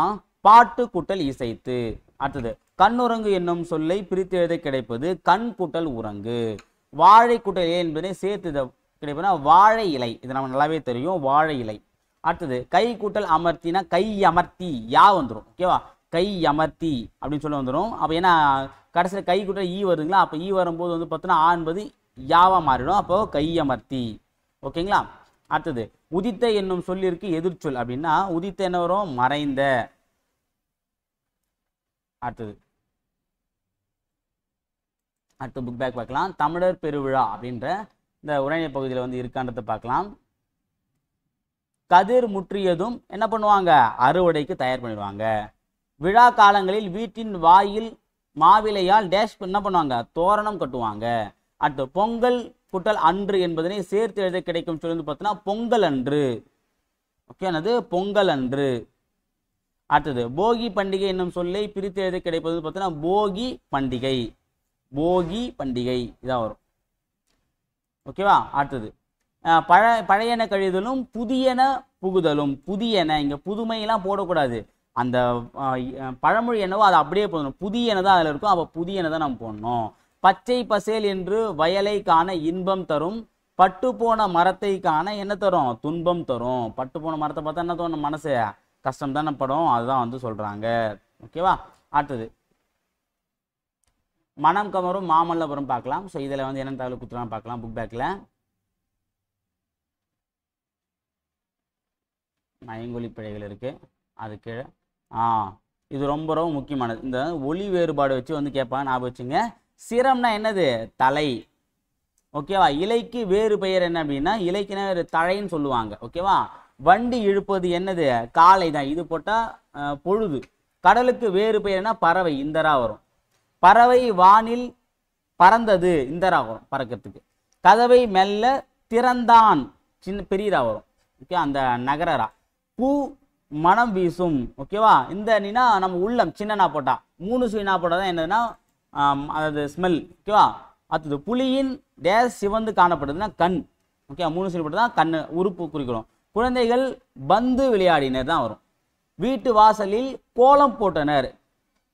பாட்டு கூட்டல் இசைத்து. அடுத்தது கண்ணுறங்கு என்னும் சொல்லை பிரித்து எழுத கிடைப்பது கண் கூட்டல் உறங்கு. வாழை கூட்டல் இலை என்பதை சேர்த்து கிடைப்பதுனா வாழை இலை, இது நம்ம நல்லாவே தெரியும், வாழை இலை. அடுத்தது கை கூட்டல் அமர்த்தினா கை அமர்த்தி, யா வந்துடும். ஓகேவா. கை அமர்த்தி அப்படின்னு சொல்லி வந்துடும். அப்போ ஏன்னா கடைசியில் கை கூட்டல் ஈ வருதுங்களா, அப்போ ஈ வரும்போது வந்து பார்த்தோன்னா ஆ என்பது யாவா மாறிடும். அப்போ கை அமர்த்தி. ஓகேங்களா. அடுத்தது உதித்த என்னும் சொல்லிற்கு எதிர்ச்சொல் அப்படின்னா உதித்த என்ன வரும், மறைந்த. அடுத்தது அடுத்த புக் பேக் பார்க்கலாம். தமிழர் பெருவிழா அப்படின்ற இந்த உரைநடை பகுதியில் வந்து இருக்கான்றதை பார்க்கலாம். கதிர் முற்றியதும் என்ன பண்ணுவாங்க, அறுவடைக்கு தயார் பண்ணிடுவாங்க. விழா காலங்களில் வீட்டின் வாயில் மாவிலையால் டேஷ் என்ன பண்ணுவாங்க, தோரணம் கட்டுவாங்க. அடுத்து பொங்கல் குட்டல் அன்று என்பதனை சேர்த்து எழுத கிடைக்கும் சொல்லி பார்த்தீங்கன்னா பொங்கல் அன்று. ஓகே, என்னது பொங்கல் அன்று. அடுத்தது போகி பண்டிகை என்னும் சொல்லை பிரித்து எழுத கிடைப்பது பார்த்தீங்கன்னா போகி பண்டிகை. போகி பண்டிகை இதான் வரும். ஓகேவா. அடுத்தது பழையன கழிதலும் புதியன புகுதலும். புதியன இங்க புதுமையெல்லாம் போடக்கூடாது. அந்த பழமொழி என்னவோ அதை அப்படியே போடணும். புதியன தான் அதில் இருக்கும். அப்போ புதியன தான் நம்ம போடணும். பச்சை பசேல் என்று வயலை காண இன்பம் தரும், பட்டு போன மரத்தை காண என்ன தரும், துன்பம் தரும். பட்டு போன மரத்தை பார்த்தா என்ன தோணும், மனசு கஷ்டம் தானே படும். அதுதான் வந்து சொல்றாங்க. ஓகேவா. அடுத்தது மனம் கவரும் மாமல்லபுரம் பார்க்கலாம். ஸோ இதில் வந்து என்ன தகவல் கொடுத்துருவாங்க பார்க்கலாம். புக் பேக்கில் மயங்கொலி பிழைகள் இருக்கு. அது கீழே இது ரொம்ப ரொம்ப முக்கியமானது. இந்த ஒளி வேறுபாடு வச்சு வந்து கேட்பாங்க, ஞாபகம் வச்சுங்க. சிரம்னா என்னது, தலை. ஓகேவா. இலைக்கு வேறு பெயர் என்ன அப்படின்னா இலைக்குனா வேறு தழைன்னு சொல்லுவாங்க. ஓகேவா. வண்டி இழுப்பது என்னது, காலை தான். இது போட்டா பொழுது. கடலுக்கு வேறு பெயர் என்ன, பறவை. இந்தரா வரும். பறவை வானில் பறந்தது, இந்தரா வரும் பறக்கிறதுக்கு. கதவை மெல்ல திறந்தான், சின்ன பெரியரா வரும். ஓகே, அந்த நகரரா. பூ மனம் வீசும். ஓகேவா. இந்த நீனா நம்ம உள்ளம் சின்னனா போட்டா, 3 சுழினா போட்டா தான் என்னதுன்னா அதாவது ஸ்மெல். ஓகேவா. அடுத்தது புலியின் டேஸ் சிவந்து காணப்படுதுன்னா கண். ஓகே, 3 சுழி போட்டு தான் கண் உறுப்பு குறிக்கிறோம். குழந்தைகள் பந்து விளையாடினர் தான் வரும். வீட்டு வாசலில் கோலம் போட்டனர்.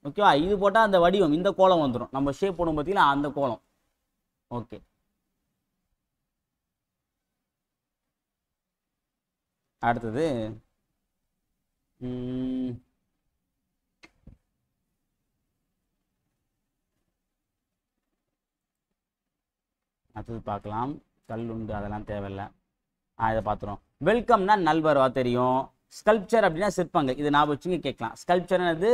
ஓகேவா. இது போட்டால் அந்த வடிவம் இந்த கோலம் வந்துடும். நம்ம ஷேப் போடும் பார்த்தீங்கன்னா அந்த கோலம். ஓகே. அடுத்தது அடுத்தது பார்க்கலாம். கல்லுண்டு அதெல்லாம் தேவையில்லை. இதை பார்த்துரும். வெல்கம்னா நல்வரவா தெரியும். ஸ்கல்ப்சர் அப்படின்னா சிற்பங்கள். இது ஞாபகம் வச்சுங்க கேட்கலாம். ஸ்கல்ப்சர்னது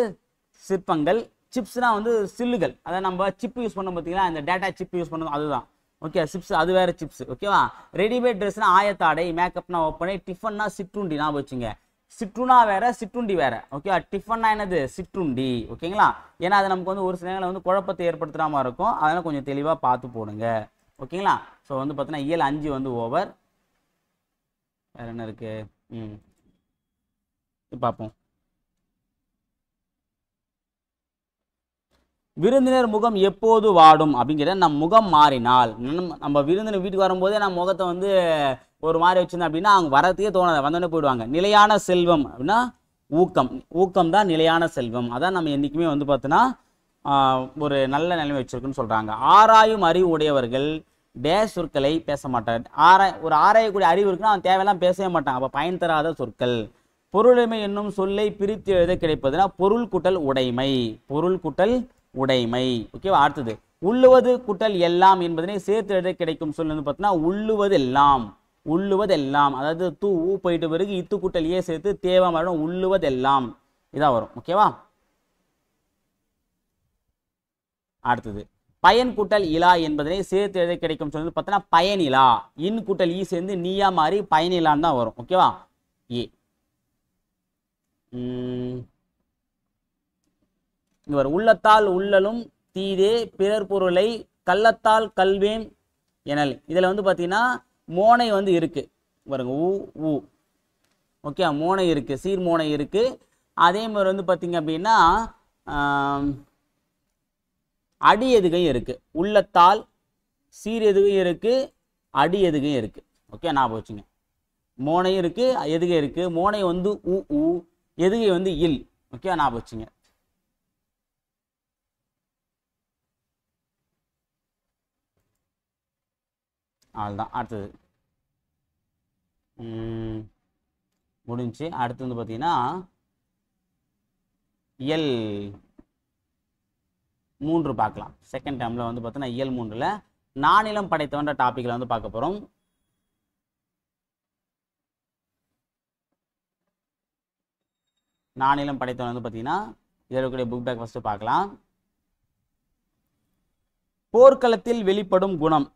சிற்பங்கள். சிப்ஸ்னா வந்து சில்லுகள். அதை நம்ம சிப் யூஸ் பண்ணோம் பார்த்தீங்களா, இந்த டேட்டா சிப் யூஸ் பண்ணணும் அதுதான். ஓகே, சிப்ஸ் அது வேற சிப்ஸ். ஓகேவா. ரெடிமேட் ட்ரெஸ்னா ஆயத்தாடை, மேக்கப்னா ஓப்பனை, டிஃபன்னா சிற்றுண்டி. ஞாபகம் வச்சுங்க. சிற்றுனா வேற, சிற்றுண்டி வேற. ஓகேவா. டிஃபன்னா என்னது, சிற்றுண்டி. ஓகேங்களா. ஏன்னா அது நமக்கு வந்து ஒரு சில நேரங்களில் வந்து குழப்பத்தை ஏற்படுத்துறாம இருக்கும். அதனால கொஞ்சம் தெளிவாக பார்த்து போடுங்க. ஓகேங்களா. ஸோ வந்து பார்த்தீங்கன்னா இயல் 5 வந்து ஓவர். வேற என்ன இருக்கு, பார்ப்போம். விருந்தினர் முகம் எப்போது வாடும் அப்படிங்கிற, நம் முகம் மாறினால், நம்ம விருந்தினர் வீட்டுக்கு வரும்போதே நம்ம முகத்தை வந்து ஒரு மாதிரி வச்சிருந்தோம் அப்படின்னா அவங்க வரத்துக்கே தோணாது, வந்தோடனே போயிடுவாங்க. நிலையான செல்வம் அப்படின்னா ஊக்கம். ஊக்கம் தான் நிலையான செல்வம். அதான் நம்ம என்றைக்குமே வந்து பார்த்தோன்னா ஒரு நல்ல நிலைமை வச்சிருக்குன்னு சொல்றாங்க. ஆராயும் அறிவு உடையவர்கள் டேஷ் சொற்களை பேச மாட்டார். ஒரு ஆராயக்கூடிய அறிவு இருக்குன்னா அவன் தேவையெல்லாம் பேசவே மாட்டான். அப்போ பயன் தராத சொற்கள். பொருளுடைமை என்னும் சொல்லை பிரித்து எழுத கிடைப்பதுனா பொருள் குட்டல் உடைமை. பொருள் குட்டல் உடைமை. ஓகேவா. அடுத்தது உள்ளுவது குட்டல் எல்லாம் என்பதனை சேர்த்து எழுத கிடைக்கும் சொல் வந்து பார்த்தீங்கன்னா உள்ளுவதெல்லாம். உள்ளுவதெல்லாம் அதாவது தூ ஊ போயிட்டு பிறகு இத்து குட்டல் ஏ சேர்த்து தேவை மாறும். உள்ளுவதெல்லாம் இதான் வரும். ஓகேவா. அடுத்தது பயன் கூட்டல் இலா என்பதனை சேர்த்து எழுத கிடைக்கும் சொல்லி பார்த்தோன்னா பயனிலா. இன் கூட்டல் ஈ சேர்ந்து நீயா மாறி பயனிலான்னு தான் வரும். ஓகேவா. ஏ இவர் உள்ளத்தால் உள்ளலும் தீதே பிறர் பொருளை கள்ளத்தால் கல்வேம் எனல். இதில் வந்து பார்த்தீங்கன்னா மோனை வந்து இருக்கு பாருங்க. ஊ ஊ. ஓகே, மோனை இருக்கு, சீர் மோனை இருக்கு. அதே மாதிரி வந்து பார்த்தீங்க அப்படின்னா அடி எதுகையும் இருக்கு. உள்ளத்தால் சீர் எதுகையும் இருக்கு, அடி எதுகையும் இருக்கு. ஓகே, ஞாபகம் வச்சுங்க. மோனையும் இருக்கு, எதுகை இருக்கு. மோனை வந்து ஊ ஊ, எதுகை வந்து இல். ஓகே, ஞாபகம் வச்சுங்க. அவ்வளோதான். அடுத்தது முடிஞ்சு. அடுத்து வந்து பார்த்தீங்கன்னா இயல் 3 பார்க்கலாம். செகண்ட் டைமில் வந்து பார்த்தீங்கன்னா இயல் 3ல் நானிலம் படைத்தவன்ற டாப்பிக்கில் வந்து பார்க்க போகிறோம். நானிலம் படைத்தவன் வந்து பார்த்தீங்கன்னா இதில் இருக்கக்கூடிய புக் பேக் ஃபஸ்ட்டு பார்க்கலாம். போர்க்களத்தில் வெளிப்படும் குணம்.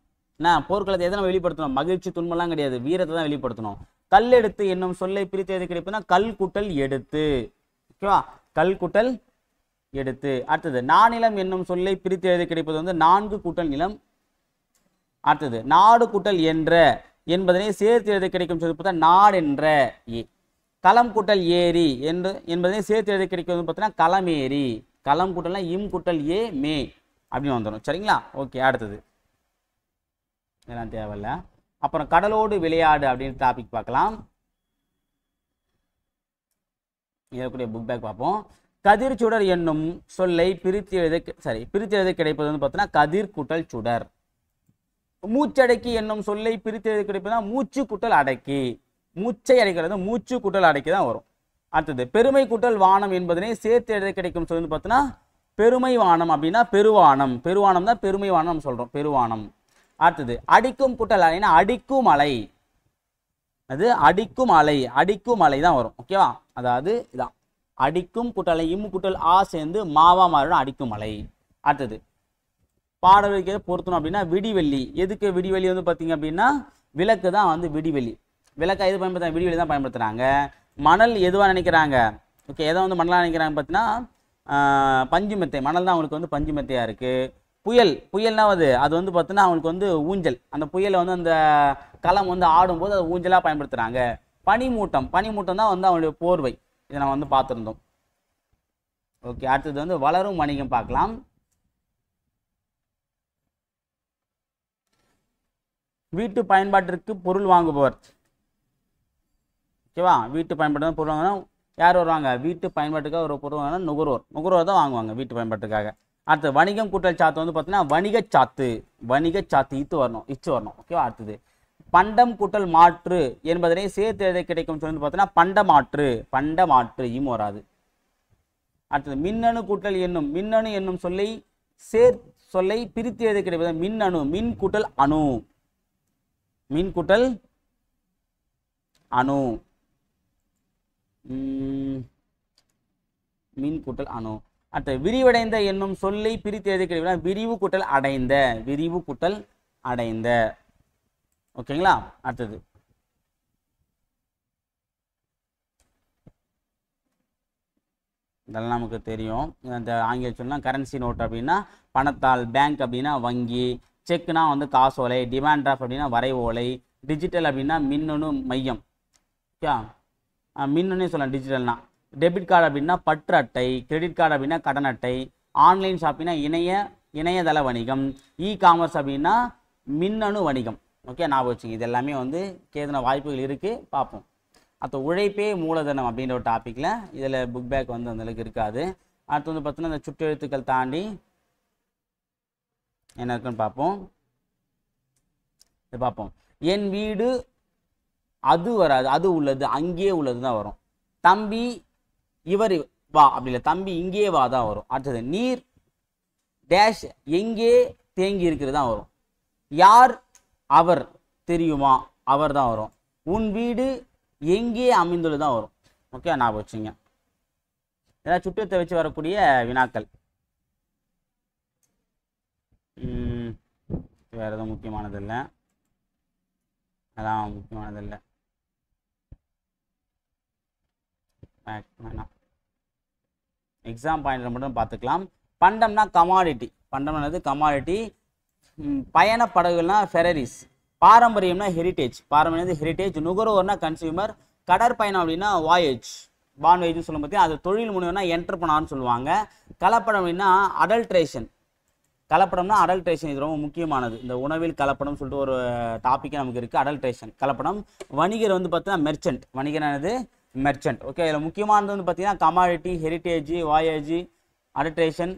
போர்க்களத்தை எதனை வெளிப்படுத்தணும், மகிழ்ச்சி துன்பம்லாம் கிடையாது, வீரத்தை தான் வெளிப்படுத்தணும். கல்லெடுத்து என்னும் சொல்லை பிரித்து எது கிடைப்பதுனா கல் கூட்டல் எடுத்து. ஓகேவா, கல் கூட்டல் எடுத்து. அடுத்தது நானிலம் என்னும் சொல்லை பிரித்து எது கிடைப்பது வந்து நான்கு கூட்டல் நிலம். அடுத்தது நாடு கூட்டல் என்ற என்பதனை சேர்த்து எழுத கிடைக்கும் சொல்லி பார்த்தா நாடென்ற ஏ. களம் கூட்டல் ஏரி என்று என்பதனை சேர்த்து எழுத கிடைக்கும் பார்த்தீங்கன்னா களமேரி. களம் கூட்டல்னா இம் கூட்டல் ஏ மே அப்படின்னு வந்துடும். சரிங்களா, ஓகே. அடுத்தது இதெல்லாம் தேவையில்ல. அப்புறம் கடலோடு விளையாடு அப்படின்னு டாபிக் பார்க்கலாம். இதற்குரிய புக் பேக் பார்ப்போம். கதிர் சுடர் என்னும் சொல்லை பிரித்து எழுத கிடைப்பது வந்து பார்த்தீங்கன்னா கதிர் கூட்டல் சுடர். மூச்சடக்கி என்னும் சொல்லை பிரித்து எழுத கிடைப்பதுனா மூச்சு கூட்டல் அடக்கி. மூச்சை அடைக்கிறது மூச்சு கூட்டல் அடக்கி தான் வரும். அடுத்தது பெருமை கூட்டல் வானம் என்பதனை சேர்த்து எழுத கிடைக்கும் சொல்லி பார்த்தீங்கன்னா பெருமை வானம் அப்படின்னா பெருவானம். பெருவானம் தான் பெருமை வானம் நம்ம சொல்றோம், பெருவானம். அடுத்தது அடிக்கும் கூட்டல் அலைனா அடிக்கும் அலை. அது அடிக்கும் அலை, அடிக்கும் அலை தான் வரும். ஓகேவா, அதாவது இதான் அடிக்கும் கூட்டலை இம்மு கூட்டல் ஆ சேர்ந்து மாவா மாறிடும் அடிக்கும் அலை. அடுத்தது பாடலுக்கு பொருத்தணும் அப்படின்னா விடிவெள்ளி. எதுக்கு விடிவெள்ளி வந்து பார்த்தீங்க அப்படின்னா விளக்கு தான் வந்து விடிவெள்ளி. விளக்கா எது பயன்படுத்துறாங்க, விடிவெளி தான் பயன்படுத்துறாங்க. மணல் எதுவாக நினைக்கிறாங்க, ஓகே, எதை வந்து மணலாக நினைக்கிறாங்க பார்த்தீங்கன்னா பஞ்சு மெத்தை. மணல் தான் அவங்களுக்கு வந்து பஞ்சு மெத்தையாக இருக்குது. புயல்னா அது வந்து பார்த்தீங்கன்னா அவங்களுக்கு வந்து ஊஞ்சல். அந்த புயலை வந்து அந்த களம் வந்து ஆடும்போது அதை ஊஞ்சலாக பயன்படுத்துகிறாங்க. பனிமூட்டம் தான் வந்து அவங்களுடைய போர்வை. இதை நம்ம வந்து பார்த்துருந்தோம். ஓகே, அடுத்தது வந்து வளரும் வணிகம் பார்க்கலாம். வீட்டு பயன்பாட்டிற்கு பொருள் வாங்குபவர். ஓகேவா, வீட்டு பயன்பாட்டு பொருள் வாங்கினா யார் வருவாங்க, வீட்டு பயன்பாட்டுக்காக ஒரு பொருள் வாங்கினா நுகர்வோர் தான் வாங்குவாங்க வீட்டு பயன்பாட்டுக்காக. அடுத்து வணிகம் கூட்டல் சாத்து வந்து பார்த்தீங்கன்னா வணிக சாத்து இச்சு வரணும். ஓகேவா. அடுத்தது பண்டம் கூட்டல் மாற்று என்பதனை சேர்த்து எழுத கிடைக்கும் சொல்லி பார்த்தீங்கன்னா பண்டமாற்று இம் வராது. அடுத்தது மின்னணு கூட்டல் என்னும் சொல்லை பிரித்து எழுத கிடைப்பது மின்னணு. மின் கூட்டல் அணு. அடுத்த விரிவடைந்த என்னும் சொல்லை பிரித்து எழுத கிடைப்பது விரிவு கூட்டல் அடைந்த. ஓகேங்களா. அடுத்தது இதெல்லாம் நமக்கு தெரியும். இந்த ஆங்கிலம் சொன்னால் கரன்சி நோட் அப்படின்னா பணத்தால், பேங்க் அப்படின்னா வங்கி, செக்னா வந்து காசோலை, டிமாண்ட் டிராஃப்ட் அப்படின்னா வரைவோலை, டிஜிட்டல் அப்படின்னா மின்னணு மையம். ஓகே, மின்னணு சொல்லலாம் டிஜிட்டல்னா. டெபிட் கார்டு அப்படின்னா பற்று அட்டை, கிரெடிட் கார்டு அப்படின்னா கடன் அட்டை, ஆன்லைன் ஷாப்பிங்னா இணையதள வணிகம், இ காமர்ஸ் அப்படின்னா மின்னணு வணிகம். ஓகே, ஞாபகம் வச்சுங்க. இது எல்லாமே வந்து கேதுன வாய்ப்புகள் இருக்குது, பார்ப்போம். அப்போ உழைப்பே மூலதனம் அப்படின்ற ஒரு டாப்பிக்கில் இதில் புக் பேக் வந்து அந்தளவுக்கு இருக்காது. அடுத்து வந்து பார்த்தீங்கன்னா இந்த சுற்றெழுத்துக்கள் தாண்டி என்ன இருக்குன்னு பார்ப்போம். என் வீடு அது வராது, அது உள்ளது, அங்கே உள்ளது தான் வரும். தம்பி இவர் வா அப்படி இல்லை, தம்பி இங்கே வா தான் வரும். அடுத்தது நீர் டேஷ் எங்கே தேங்கி இருக்கிறது தான் வரும். யார் அவர் தெரியுமா அவர் தான் வரும். உன் வீடு எங்கே அமைந்துள்ளது தான் வரும். ஓகே, ஞாபகம் வச்சுங்க. இதெல்லாம் சுற்றத்தை வச்சு வரக்கூடிய வினாக்கள். வேற எதுவும் முக்கியமானது இல்லை, அதான் முக்கியமானது இல்லை. எக்ஸாம் பாயிண்ட் மட்டும் பார்த்துக்கலாம். பண்டம்னா கமாடிட்டி, பண்டம்னது கமாடிட்டி. பயண படகுனா ஃபெரரிஸ். பாரம்பரியம்னா ஹெரிட்டேஜ், பாரம்பரியம் ஹெரிட்டேஜ். நுகர்வோர்னா கன்சியூமர். கடற்பயணம் அப்படின்னா வாயேஜ், வான்வேஜ்னு சொல்லும் பார்த்தீங்கன்னா அது தொழில் முனைவர்னா என்டர்பிரனர்னு சொல்லுவாங்க. கலப்படம் அப்படின்னா அடல்ட்ரேஷன், கலப்படம்னா அடல்ட்ரேஷன். இது ரொம்ப முக்கியமானது. இந்த உணவில் கலப்படம் சொல்லிட்டு ஒரு டாப்பிக்கே நமக்கு இருக்குது, அடல்ட்ரேஷன் கலப்படம். வணிகர் வந்து பார்த்தீங்கன்னா மெர்ச்சன்ட், வணிகரானது மெர்ச்சன்ட். ஓகே, இதில் முக்கியமானது வந்து பார்த்தீங்கன்னா கமாடிட்டி, ஹெரிட்டேஜ், வாயேஜ், அடல்ட்ரேஷன்.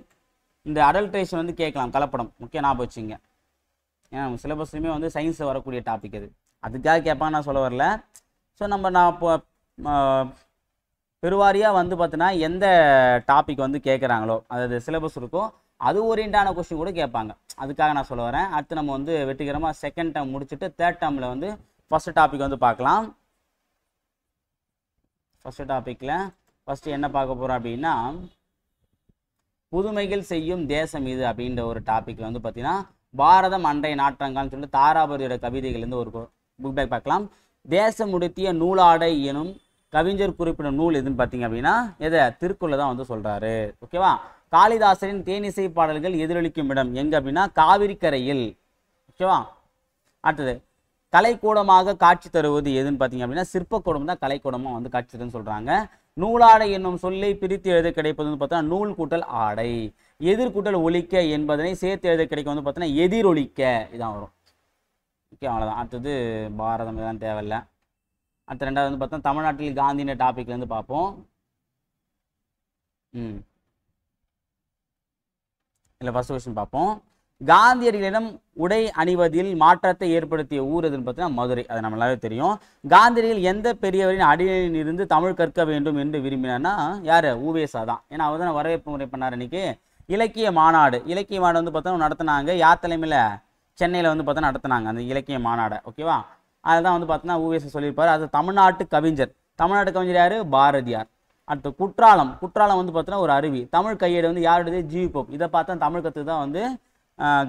இந்த அடல்ட்ரேஷன் வந்து கேட்கலாம், கலப்படம். முக்கிய ஞாபகம் வச்சுங்க. ஏன்னா நம்ம சிலபஸ்லையுமே வந்து சயின்ஸில் வரக்கூடிய டாபிக் அது, அதுக்காக கேட்பாங்க, நான் சொல்ல வரல. ஸோ நான் இப்போ பெருவாரியாக வந்து பார்த்தீங்கன்னா எந்த டாபிக் வந்து கேட்குறாங்களோ, அதாவது சிலபஸ் இருக்கோ அது ஓரியண்டான கொஸ்டின் கூட கேட்பாங்க, அதுக்காக நான் சொல்ல வரேன். அடுத்து நம்ம வந்து வெற்றிகரமாக செகண்ட் டேர்ம் முடிச்சுட்டு தேர்ட் டேர்மில் வந்து ஃபஸ்ட்டு டாபிக் வந்து பார்க்கலாம். ஃபஸ்ட்டு டாப்பிக்கில் ஃபஸ்ட்டு என்ன பார்க்க போகிறோம் அப்படின்னா புதுமைகள் செய்யும் தேசம் இது அப்படின்ற ஒரு டாப்பிக்கில் வந்து பார்த்தீங்கன்னா பாரதம் அன்றைய நாற்றங்கால்னு சொல்லிட்டு தாராபுரியோட கவிதைகள்லேருந்து ஒரு புக் பேக் பார்க்கலாம். தேசமுடுத்திய நூலாடை எனும் கவிஞர் குறிப்பிடும் நூல் எதுன்னு பார்த்தீங்க அப்படின்னா எதை திருக்குறளை தான் வந்து சொல்றாரு. ஓகேவா. காளிதாசரின் தேனிசை பாடல்கள் எதிரொலிக்கும் இடம் எங்க அப்படின்னா காவிரி கரையில். ஓகேவா. அடுத்தது கலைக்கூடமாக காட்சி தருவது எதுன்னு பார்த்தீங்க அப்படின்னா சிற்பக்கூடம் தான் கலைக்கூடமாக வந்து காட்சி தருன்னு சொல்றாங்க. நூலாடை என்னும் சொல்லை பிரித்து எழுத கிடைப்பதுன்னு பார்த்தா நூல் கூட்டல் ஆடை. எதிர்கூட்டல் ஒலிக்க என்பதனை சேர்த்து எழுத கிடைக்கும் வந்து பார்த்தீங்கன்னா எதிரொலிக்க இதான் வரும். ஓகே, அவ்வளோதான். அடுத்தது பாரதம் இதெல்லாம் தேவையில்லை. அடுத்த ரெண்டாவது வந்து பார்த்தா தமிழ்நாட்டில் காந்தியின் டாபிக்லேருந்து பார்ப்போம். இல்லை ஃபர்ஸ்ட் கொஸ்டின் பார்ப்போம். காந்தியடிகளிடம் உடை அணிவதில் மாற்றத்தை ஏற்படுத்திய ஊர் எதுன்னு பார்த்தீங்கன்னா மதுரை. அது நம்ம நல்லாவே தெரியும். காந்தியடிகள் எந்த பெரியவரின் அடியில் இருந்து தமிழ் கற்க வேண்டும் என்று விரும்பினார்னா யார்? ஊவேசா தான். ஏன்னா அவர் தான் வரவேற்பு முறை பண்ணார். இன்னைக்கு இலக்கிய மாநாடு வந்து பார்த்தா நடத்தினாங்க. யார் தலைமையில்? சென்னையில் வந்து பார்த்தா நடத்தினாங்க அந்த இலக்கிய மாநாடை. ஓகேவா. அதுதான் வந்து பார்த்தீங்கன்னா ஊவேசா சொல்லியிருப்பார். அது தமிழ்நாட்டு கவிஞர் யார்? பாரதியார். அடுத்து குற்றாலம் வந்து பார்த்தீங்கன்னா ஒரு அருவி. தமிழ் கையேடு வந்து யாருடைய? G U Pope. இதை பார்த்தா தமிழ் கற்று தான் வந்து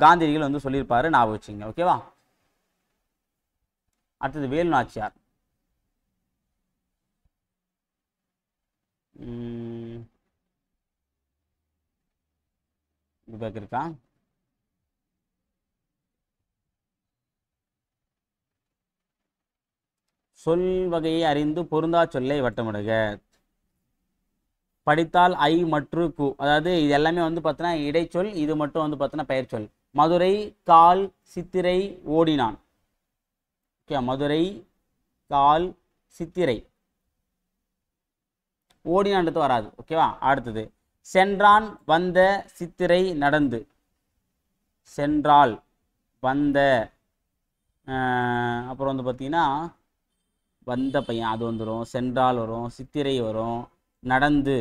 காந்தியடிகள் வந்து சொல்லியிருப்பாரு. ஞாபகம் வச்சுங்க. ஓகேவா. அடுத்தது வேலு நாச்சியார். இருக்கா? சொல் வகையை அறிந்து பொருந்தா சொல்லை வட்டமிடுக. படித்தால் ஐ மற்றும் கு, அதாவது இது எல்லாமே வந்து பார்த்தீங்கன்னா இடைச்சொல். இது மட்டும் வந்து பார்த்தீங்கன்னா பெயர் சொல். மதுரை கால் சித்திரை ஓடினான். ஓகே, மதுரை கால் சித்திரை ஓடினான்றது வராது. ஓகேவா. அடுத்தது சென்றான் வந்த சித்திரை நடந்து. சென்றால் வந்த, அப்புறம் வந்து பார்த்தீங்கன்னா வந்த பையன் அது வந்துடும். சென்றால் வரும், சித்திரை வரும், நடந்து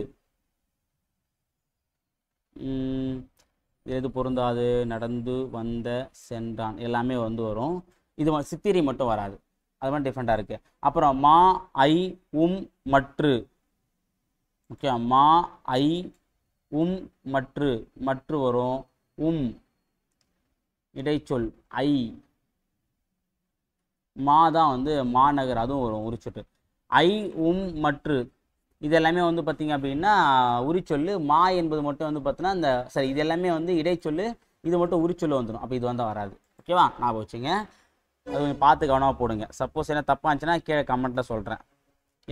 எது பொருந்தாது? நடந்து வந்த சென்றான் எல்லாமே வந்து வரும். இது சித்திரை மட்டும் வராது. அது மாதிரி டிஃப்ரெண்டாக இருக்குது. அப்புறம் மா ஐ மற்று. ஓகே, மா ஐ மற்று வரும். இடைச்சொல் ஐ. மா தான் வந்து மாநகர், அதுவும் வரும் உரிச்சொட்டு. ஐ மற்று இது எல்லாமே வந்து பார்த்தீங்க அப்படின்னா உரிச்சொல்லு. மா என்பது மட்டும் வந்து பார்த்தீங்கன்னா இந்த சரி இது எல்லாமே வந்து இடைச்சொல்லு. இது மட்டும் உரிச்சொல்லு வந்துடும். அப்போ இது வந்து வராது. ஓகேவா. ஞாபகம் வச்சுங்க. அது கொஞ்சம் பார்த்து கவனமாக போடுங்க. சப்போஸ் என்ன தப்பாக இருந்துச்சுன்னா கீழே கமெண்ட்டில் சொல்கிறேன்.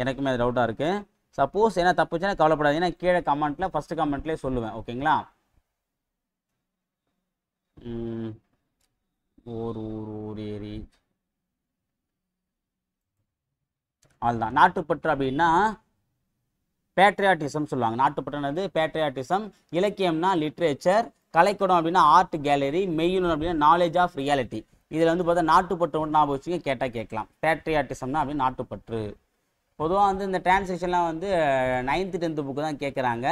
எனக்குமே அது டவுட்டாக இருக்குது. சப்போஸ் என்ன தப்புச்சுன்னா கவலைப்படாதீங்கன்னா கீழே கமெண்ட்டில் ஃபஸ்ட்டு கமெண்ட்லேயே சொல்லுவேன். ஓகேங்களா. ஊரேரி அதுதான். நாட்டுப்பற்று அப்படின்னா பேட்ரியாட்டிசம் சொல்லுவாங்க. நாட்டுப்பற்றுனது பேட்ரியாட்டிசம். இலக்கியம்னா லிட்ரேச்சர். கலைக்கூடம் அப்படின்னா ஆர்ட் கேலரி. மெய்யுணர் அப்படின்னா நாலேஜ் ஆஃப் ரியாலிட்டி. இதில் வந்து பார்த்தா நாட்டுப்பற்று மட்டும் ஞாபகம் வச்சுங்க. கேட்டால் கேட்கலாம். பேட்ரியாட்டிசம்னா அப்படின்னு நாட்டுப்பற்று. பொதுவாக வந்து இந்த டிரான்ஸ்லேஷன்லாம் வந்து 9th 10th புக்கு தான் கேட்குறாங்க.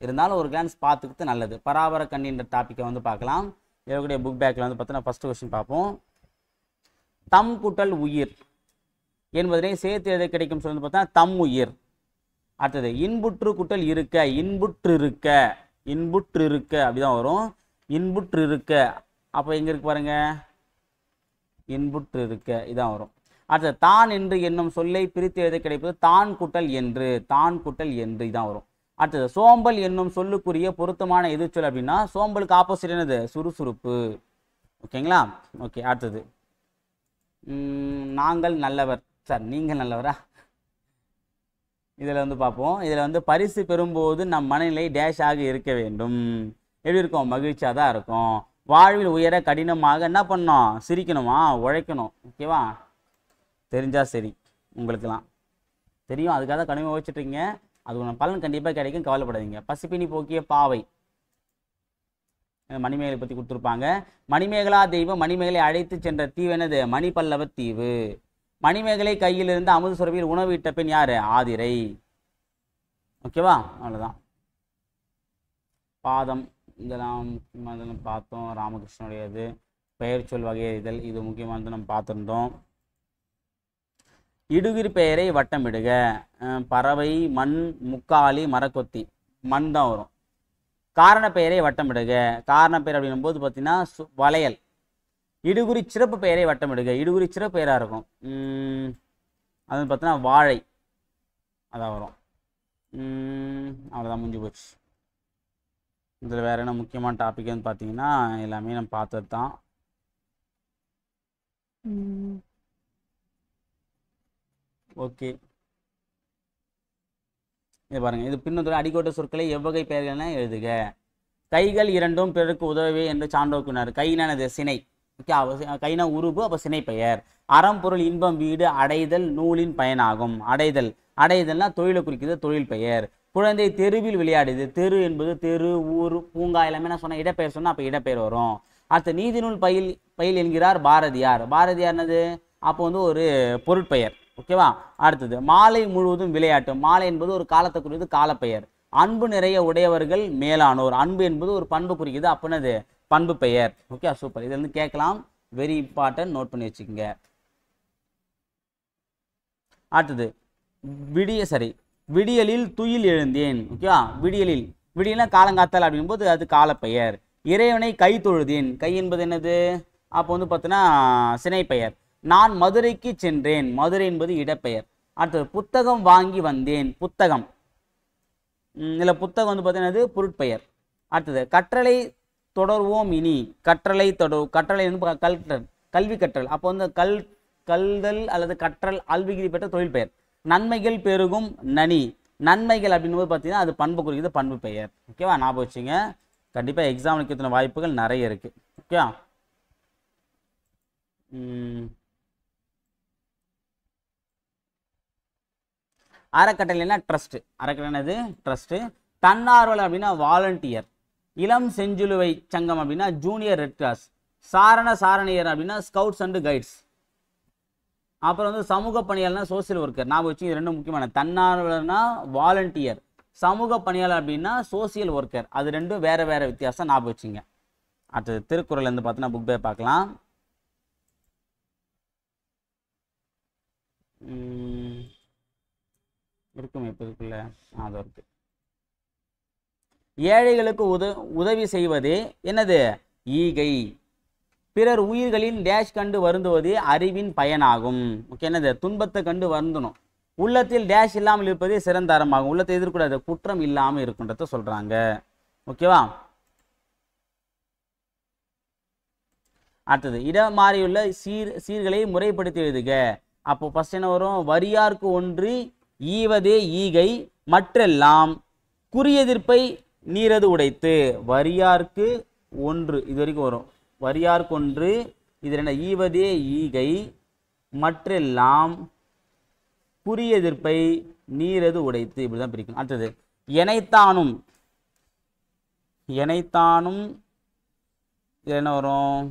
இருந்தாலும் ஒரு கிளான்ஸ் பார்த்துக்கிட்டு நல்லது. பராபர கண்ணின்ற டாப்பிக்கை வந்து பார்க்கலாம். இதோடைய புக் பேக்கில் வந்து பார்த்தீங்கன்னா ஃபஸ்ட்டு கொஸ்டின் பார்ப்போம். தம் கூட்டல் உயிர் என்பதனை சேர்த்து எதை கிடைக்கும் சொல்லி பார்த்தா தம் உயிர். அடுத்தது இன்புற்று கூட்டல் இருக்க. இன்புற்று இருக்க அப்படிதான் வரும். இன்புற்று இருக்க. அப்போ எங்கே இருக்கு பாருங்க, இன்புற்று இருக்க இதான் வரும். அடுத்தது தான் என்று என்னும் சொல்லை பிரித்து எழுத கிடைப்பது தான் கூட்டல் என்று. இதான் வரும். அடுத்தது சோம்பல் என்னும் சொல்லுக்குரிய பொருத்தமான எதிர்ச்சொல் அப்படின்னா சோம்பலுக்கு ஆப்போசிட் என்னது? சுறுசுறுப்பு. ஓகேங்களா. ஓகே. அடுத்தது நாங்கள் நல்லவர். சார் நீங்கள் நல்லவரா? இதில் வந்து பார்ப்போம். இதில் வந்து பரிசு பெறும்போது நம் மனநிலை டேஷாக இருக்க வேண்டும். எப்படி இருக்கும்? மகிழ்ச்சியாக தான் இருக்கும். வாழ்வில் உயர கடினமாக என்ன பண்ணணும்? சிரிக்கணுமா? உழைக்கணும். ஓகேவா. தெரிஞ்சால் சரி. உங்களுக்கெல்லாம் தெரியும். அதுக்காக தான் கடுமையாக உழைச்சிட்ருக்கீங்க. அது ஒன்று பலன் கண்டிப்பாக கிடைக்கும். கவலைப்படாதீங்க. பசிப்பினி போக்கிய பாவை மணிமேகலை பற்றி கொடுத்துருப்பாங்க. மணிமேகலா தெய்வம் மணிமேகலை அழைத்து சென்ற தீவு என்னது? மணிப்பல்லவ தீவு. மணிமேகலை கையில் இருந்து அமுது சுரபியில் உணவு இட்ட பெண் யாரு? ஆதிரை. ஓகேவா. அவ்வளோதான். பாதம் இதெல்லாம் பார்த்தோம். ராமகிருஷ்ணனுடையது. பெயர் சொல் வகையறிதல் இது முக்கியமானது நம்ம பார்த்துருந்தோம். இடுகிர் பெயரை வட்டமிடுக. பறவை, மண், முக்காலி, மரக்கொத்தி. மண் தான் வரும். காரண பெயரை வட்டமிடுக. காரண பெயர் அப்படின்னும் போது பார்த்தீங்கன்னா வளையல். இடுகுறி சிறப்பு பெயரை வட்டமிடுக. இடுகுறி சிறப்பு பெயராக இருக்கும். அது பார்த்தீங்கன்னா வாழை அதான் வரும். அவ்வளோதான், முடிஞ்சு போச்சு. இதில் வேறு என்ன முக்கியமான டாபிக் வந்து பார்த்தீங்கன்னா எல்லாமே நம்ம பார்த்தது தான். ஓகே, இது பாருங்கள். இது பின்னொரு அடிக்கோட்ட சொற்களை எவ்வகை பெயர்கள்னா எழுதுக. கைகள் இரண்டும் பிறருக்கு உதவே என்று சான்றோக்குனர். கைனானது சினை. ஓகே, கைனா உருபு, அப்போ சினை பெயர். அறம்பொருள் இன்பம் வீடு அடைதல் நூலின் பயனாகும். அடைதல்னா தொழிலை குறிக்கிறது, தொழில் பெயர். குழந்தை தெருவில் விளையாடுது. தெரு என்பது தெரு, ஊர், பூங்கா எல்லாமே நான் சொன்ன இடப்பெயர் சொன்னால் அப்போ இடப்பெயர் வரும். அடுத்த நீதிநூல் பயில் என்கிறார் பாரதியார். பாரதியார்னது அப்போ வந்து ஒரு பொருட்பெயர். ஓகேவா. அடுத்தது மாலை முழுவதும் விளையாட்டு. மாலை என்பது ஒரு காலத்தை குறிக்கிறது, காலப்பெயர். அன்பு நிறைய உடையவர்கள் மேலானோர். அன்பு என்பது ஒரு பண்பு குறிக்கிறது, அப்படின்னது பண்பு பெயர். Okay, super. இது வந்து கேட்கலாம், வெரி இம்பார்ட்டன்ட், நோட் பண்ணி வச்சுக்கோங்க. அடுத்தது விடியலில் துயில் எழுந்தேன். ஓகேவா. விடியல்னா காலங்காத்தல் அப்படின்போது அது காலப்பெயர். இறைவனை கை தொழுதேன். கை என்பது என்னது, அப்போ வந்து பார்த்தீங்கன்னா சினை பெயர். நான் மதுரைக்கு சென்றேன். மதுரை என்பது இடப்பெயர். அடுத்தது புத்தகம் வாங்கி வந்தேன். புத்தகம் இல்லை, புத்தகம் வந்து பார்த்தீங்கன்னா பொருட்பெயர். அடுத்தது கற்றலை தொடர்வோம் இனி. கற்றலை வந்து கல்வி கற்றல், அப்போ வந்து கல்தல் அல்லது கற்றல் அல்விகிரி பெற்ற தொழில் பெயர். நன்மைகள் பெருகும் நனி. நன்மைகள் அப்படின்னு பார்த்தீங்கன்னா அது பண்பு குறிக்கிறது, பண்பு பெயர். ஓகேவா, ஞாபகம் வச்சுங்க. கண்டிப்பாக எக்ஸாம் வைக்கிறதுன வாய்ப்புகள் நிறைய இருக்குது. ஓகே. அறக்கட்டளைனா ட்ரஸ்ட். அறக்கட்டளைனது ட்ரஸ்ட். தன்னார்வலர் அப்படின்னா வாலண்டியர். இளம் செஞ்சிலுவை சங்கம் அப்படின்னா ஜூனியர் ரெட் கிராஸ். சாரணியர் அப்படின்னா ஸ்கவுட்ஸ் அண்ட் கைட்ஸ். அப்புறம் வந்து சமூக பணியாளர்னா சோசியல் ஒர்க்கர். நான் வச்சு இது ரெண்டும் முக்கியமான. தன்னார்வலர்னா வாலண்டியர், சமூக பணியாளர் அப்படின்னா சோசியல் ஒர்க்கர். அது ரெண்டும் வேற வேற வித்தியாசம், ஞாபகம் வச்சுங்க. அடுத்தது திருக்குறள் இருந்து பார்த்தீங்கன்னா புக் பேக் பார்க்கலாம். இருக்குமே இப்போதுக்குள்ள அது இருக்கு. ஏழைகளுக்கு உதவி செய்வதே என்னது, ஈகை. பிறர் உயிர்களின் டேஷ் கண்டு வருந்துவதே அறிவின் பயனாகும். ஓகே, என்னது, துன்பத்தை கண்டு வருந்தணும். உள்ளத்தில் டேஷ் இல்லாமல் இருப்பதே சிறந்த அறமாகும். உள்ளத்தை எதிர்க்கூடாது, குற்றம் இல்லாமல் இருக்குன்றத சொல்றாங்க. ஓகேவா. அடுத்தது இடமாறியுள்ள சீர்களை முறைப்படுத்தி எழுதுக. அப்போ ஃபர்ஸ்ட் என்ன வரும், வரியார்க்கு ஒன்று ஈவதே ஈகை மற்றெல்லாம் குறியெதிர்ப்பை நீரது உடைத்து. வரியார்க்கு ஒன்று இது வரைக்கும் வரும். வரியார்க்கு ஒன்று, இது என்ன, ஈவதே ஈகை மற்றெல்லாம் குறியெதிர்ப்பை நீரது உடைத்து. இப்படிதான் பிரிக்கணும். அடுத்தது எனைத்தானும் என்ன வரும்,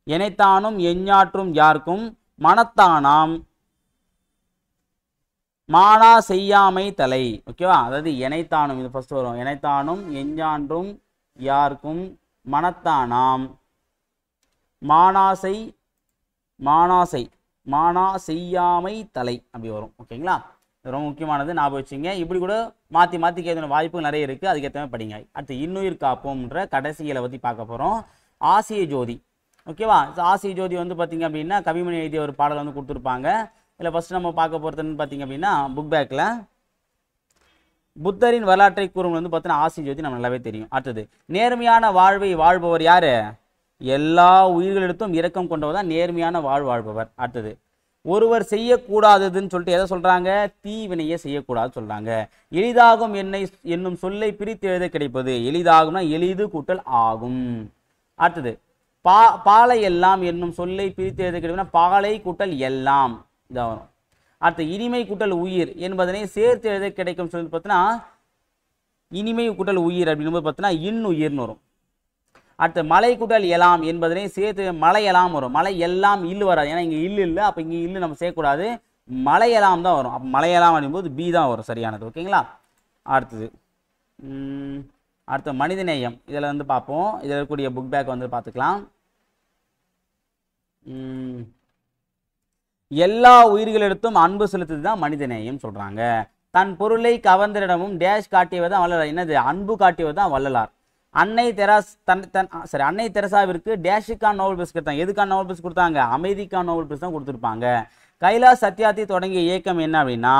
எனைத்தானும் எஞ்ஞாற்றும் யாருக்கும் மனத்தானாம் மானா செய்யாமை தலை. ஓகேவா. அதாவது எனைத்தானும் இது ஃபர்ஸ்ட் வரும். எனைத்தானும் எஞ்ஞான்றும் யாருக்கும் மனத்தானாம் மானா செய்யாமை தலை அப்படி வரும். ஓகேங்களா. இது ரொம்ப முக்கியமானது, ஞாபகம் வச்சுங்க. இப்படி கூட மாற்றி கேட்க வாய்ப்புகள் நிறைய இருக்குது, அதுக்கேற்ற மாதிரி படிங்க. அடுத்து இன்னுயிர் காப்போம்ன்ற கடைசிகளை பற்றி பார்க்க போகிறோம். ஆசிய ஜோதி. ஓகேவா. ஆசிய ஜோதி வந்து பார்த்தீங்க அப்படின்னா கவிமணி எழுதிய ஒரு பாடல் வந்து கொடுத்துருப்பாங்க. இல்லை ஃபர்ஸ்ட் நம்ம பார்க்க போகிறதுன்னு பார்த்தீங்க அப்படின்னா புக் பேக்கில் புத்தரின் வரலாற்றை கூறும் வந்து பார்த்தீங்கன்னா ஆசிய ஜோதி நம்ம நல்லாவே தெரியும். அடுத்தது நேர்மையான வாழ்வை வாழ்பவர் யாரு, எல்லா உயிர்களிடத்தும் இரக்கம் கொண்டவர் தான் நேர்மையான வாழ்பவர். அடுத்தது ஒருவர் செய்யக்கூடாததுன்னு சொல்லிட்டு எதை சொல்றாங்க, தீவினையை செய்யக்கூடாது சொல்றாங்க. எளிதாகும் என்னும் சொல்லை பிரித்து எழுத கிடைப்பது. எளிதாகும்னா எளிது கூட்டல் ஆகும். அடுத்தது பாலை எல்லாம் என்னும் சொல்லை பிரித்து எழுத கிடைப்பதுனா பாலை கூட்டல் எல்லாம் இதாக வரும். அடுத்து இனிமை கூட்டல் உயிர் என்பதனை சேர்த்து எழுத கிடைக்கும் சொல்லி பார்த்தீங்கன்னா இனிமை கூட்டல் உயிர் அப்படின்னு பார்த்தீங்கன்னா இன்னுயிர்னு வரும். அடுத்து மலை கூட்டல் எலாம் என்பதனை சேர்த்து மலை எல்லாம் வரும். மலை எல்லாம் இல்லு வராது, ஏன்னா இங்கே இல்லு இல்லை, அப்போ இங்கே இல்லு நம்ம சேர்க்கக்கூடாது, மலை எல்லாம் தான் வரும். அப்போ மலை எல்லாம் அப்படிங்கும்போது பி தான் வரும் சரியானது. ஓகேங்களா. அடுத்தது மனிதநேயம். இதில் வந்து பார்ப்போம். இதில் இருக்கக்கூடிய புக் பேக் வந்து பார்த்துக்கலாம். எல்லா உயிர்களிடத்தும் அன்பு செலுத்துது தான் மனிதநேயம் சொல்றாங்க. தன் பொருளை கவர்ந்தரிடமும் டேஷ் காட்டியவர் தான் வள்ளலார். என்னது, அன்பு காட்டியவர் தான் வள்ளலார். அன்னை தெரசாவிற்கு டேஷுக்கான நோபல் பிரைஸ் கொடுத்தாங்க. எதுக்கான நோபல் பிரைஸ் கொடுத்தாங்க, அமைதிக்கான நோபல் பிரைஸ் தான் கொடுத்துருப்பாங்க. கைலாஷ் சத்யார்த்தி தொடங்கிய இயக்கம் என்ன அப்படின்னா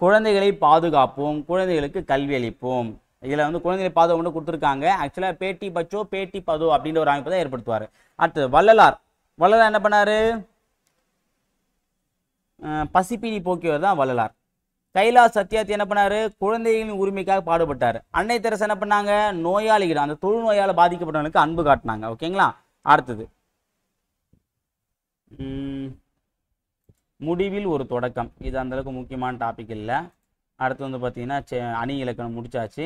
குழந்தைகளை பாதுகாப்போம், குழந்தைகளுக்கு கல்வி அளிப்போம். இதில் வந்து குழந்தைகளை பாதுகாப்பு மட்டும் கொடுத்துருக்காங்க. ஆக்சுவலாக பேட்டி பச்சோ பேட்டி பதோ அப்படின்ற ஒரு அமைப்பு தான் ஏற்படுத்துவார். அடுத்தது வள்ளலார். வள்ளலார் என்ன பண்ணாரு? பசிப்பினி போக்கியவர் தான் வள்ளலார். கைலாஷ் சத்யார்த்தி என்ன பண்ணாரு? குழந்தைகளின் உரிமைக்காக பாடுபட்டார். அன்னை தெரசா என்ன பண்ணாங்க? நோயாளிகள், அந்த தொழுநோயால் பாதிக்கப்பட்டவங்களுக்கு அன்பு காட்டினாங்க. ஓகேங்களா? அடுத்தது முடிவில் ஒரு தொடக்கம். இது அந்த அளவுக்கு முக்கியமான டாபிக் இல்லை. அடுத்து வந்து பார்த்தீங்கன்னா அணி இலக்கணம் முடிச்சாச்சு.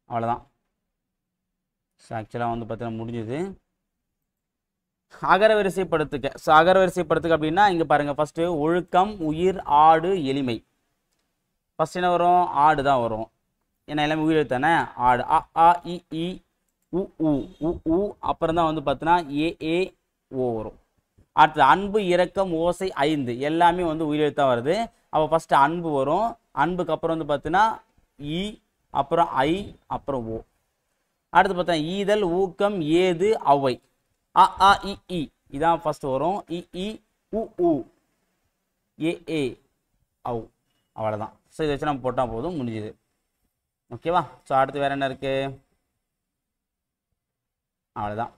அவ்வளோதான். ஆக்சுவலாக வந்து பார்த்தீங்கன்னா முடிஞ்சுது. அகர வரிசைப்படுத்துக்க. ஸோ அகர வரிசைப்படுத்துக்க அப்படின்னா இங்கே பாருங்கள், ஃபஸ்ட்டு ஒழுக்கம், உயிர், ஆடு, எளிமை. ஃபஸ்ட் என்ன வரும்? ஆடு தான் வரும். ஏன்னா எல்லாமே உயிர் தானே. ஆடு. அ ஆ இ இ உ உ உ உ அப்புறம் தான் வந்து பார்த்தீங்கன்னா ஏ ஏ ஓ வரும். அடுத்தது அன்பு, இரக்கம், ஓசை, 5 எல்லாமே வந்து உயிரெழுத்தாக வருது. அப்போ ஃபஸ்ட்டு அன்பு வரும். அன்புக்கு அப்புறம் வந்து பார்த்தீங்கன்னா இ, அப்புறம் ஐ, அப்புறம் ஓ. அடுத்து பார்த்தா ஈதல், ஊக்கம், ஏது, அவை. அ ஆ இ இ இதான் ஃபஸ்ட்டு வரும். இ இ உ உ ஏ ஏ அவ். அவ்வளோதான். ஸோ இதை வச்சு நம்ம போட்டால் போதும், முடிஞ்சுது. ஓகேவா? ஸோ அடுத்து வேறு என்ன இருக்குது? அவ்வளோதான்.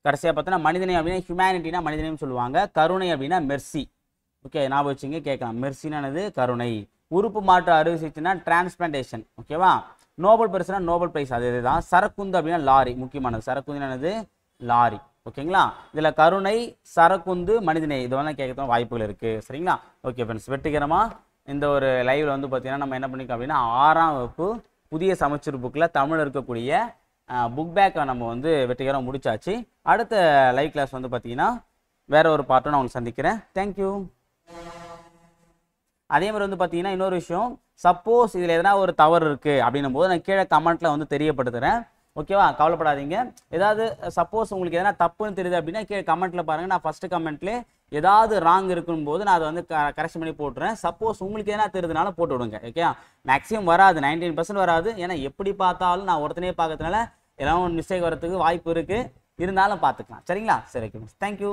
கடைசியாக பார்த்தோன்னா மனிதனை அப்படின்னா ஹியூமனிட்டினா மனிதனையும் சொல்லுவாங்க. கருணை அப்படின்னா மெர்சி. ஓகே, ஞாபகம் வச்சுங்க, கேட்கலாம். மெர்சினானது கருணை. உறுப்பு மாற்று அறுவை சிகிச்சைனா டிரான்ஸ்பிளான்டேஷன். ஓகேவா? நோபல் பரிசுனா நோபல் பிரைஸ், அது இதுதான். சரக்குந்து அப்படின்னா லாரி, முக்கியமானது. சரக்குந்துனானது லாரி. ஓகேங்களா? இதில் கருணை, சரக்குந்து, மனிதனை இதெல்லாம் கேட்கறதும் வாய்ப்புகள் இருக்குது. சரிங்களா? ஓகே ஃப்ரெண்ட்ஸ், வெற்றிகரமாக இந்த ஒரு லைவில் வந்து பார்த்தீங்கன்னா நம்ம என்ன பண்ணிக்கோம் அப்படின்னா 6ஆம் வகுப்பு புதிய சமச்சீர் புக்கில் தமிழ் இருக்கக்கூடிய புக் பேக்கை நம்ம வந்து வெற்றிகரம் முடிச்சாச்சு. அடுத்த லைவ் கிளாஸ் வந்து பார்த்தீங்கன்னா வேற ஒரு பார்ட்டை நான் உங்களுக்கு சந்திக்கிறேன். தேங்க்யூ. அதே மாதிரி வந்து பார்த்தீங்கன்னா இன்னொரு விஷயம், சப்போஸ் இதில் எதனா ஒரு தவறு இருக்குது அப்படின்னும் போது நான் கீழே கமெண்ட்டில் வந்து தெரியப்படுத்துகிறேன். ஓகேவா? கவலைப்படாதீங்க. ஏதாவது சப்போஸ் உங்களுக்கு எதனா தப்புன்னு தெரியுது அப்படின்னா கீழே கமெண்ட்டில் பாருங்கள். நான் ஃபஸ்ட்டு கமெண்ட்லேயே ஏதாவது ராங் இருக்கும் போது நான் அதை வந்து கரெக்ஷன் பண்ணி போட்டுறேன். சப்போஸ் உங்களுக்கு எதனா தெரியுதுனால போட்டு விடுங்க. ஓகே, மேக்ஸிமம் வராது, 19% வராது. ஏன்னா எப்படி பார்த்தாலும் நான் ஒருத்தனே பார்க்கறதுனால எல்லாம் மிஸ்டேக் வரதுக்கு வாய்ப்பு இருக்குது. இருந்தாலும் பார்த்துக்கலாம். சரிங்களா? சரி, ஓகே, தேங்க்யூ.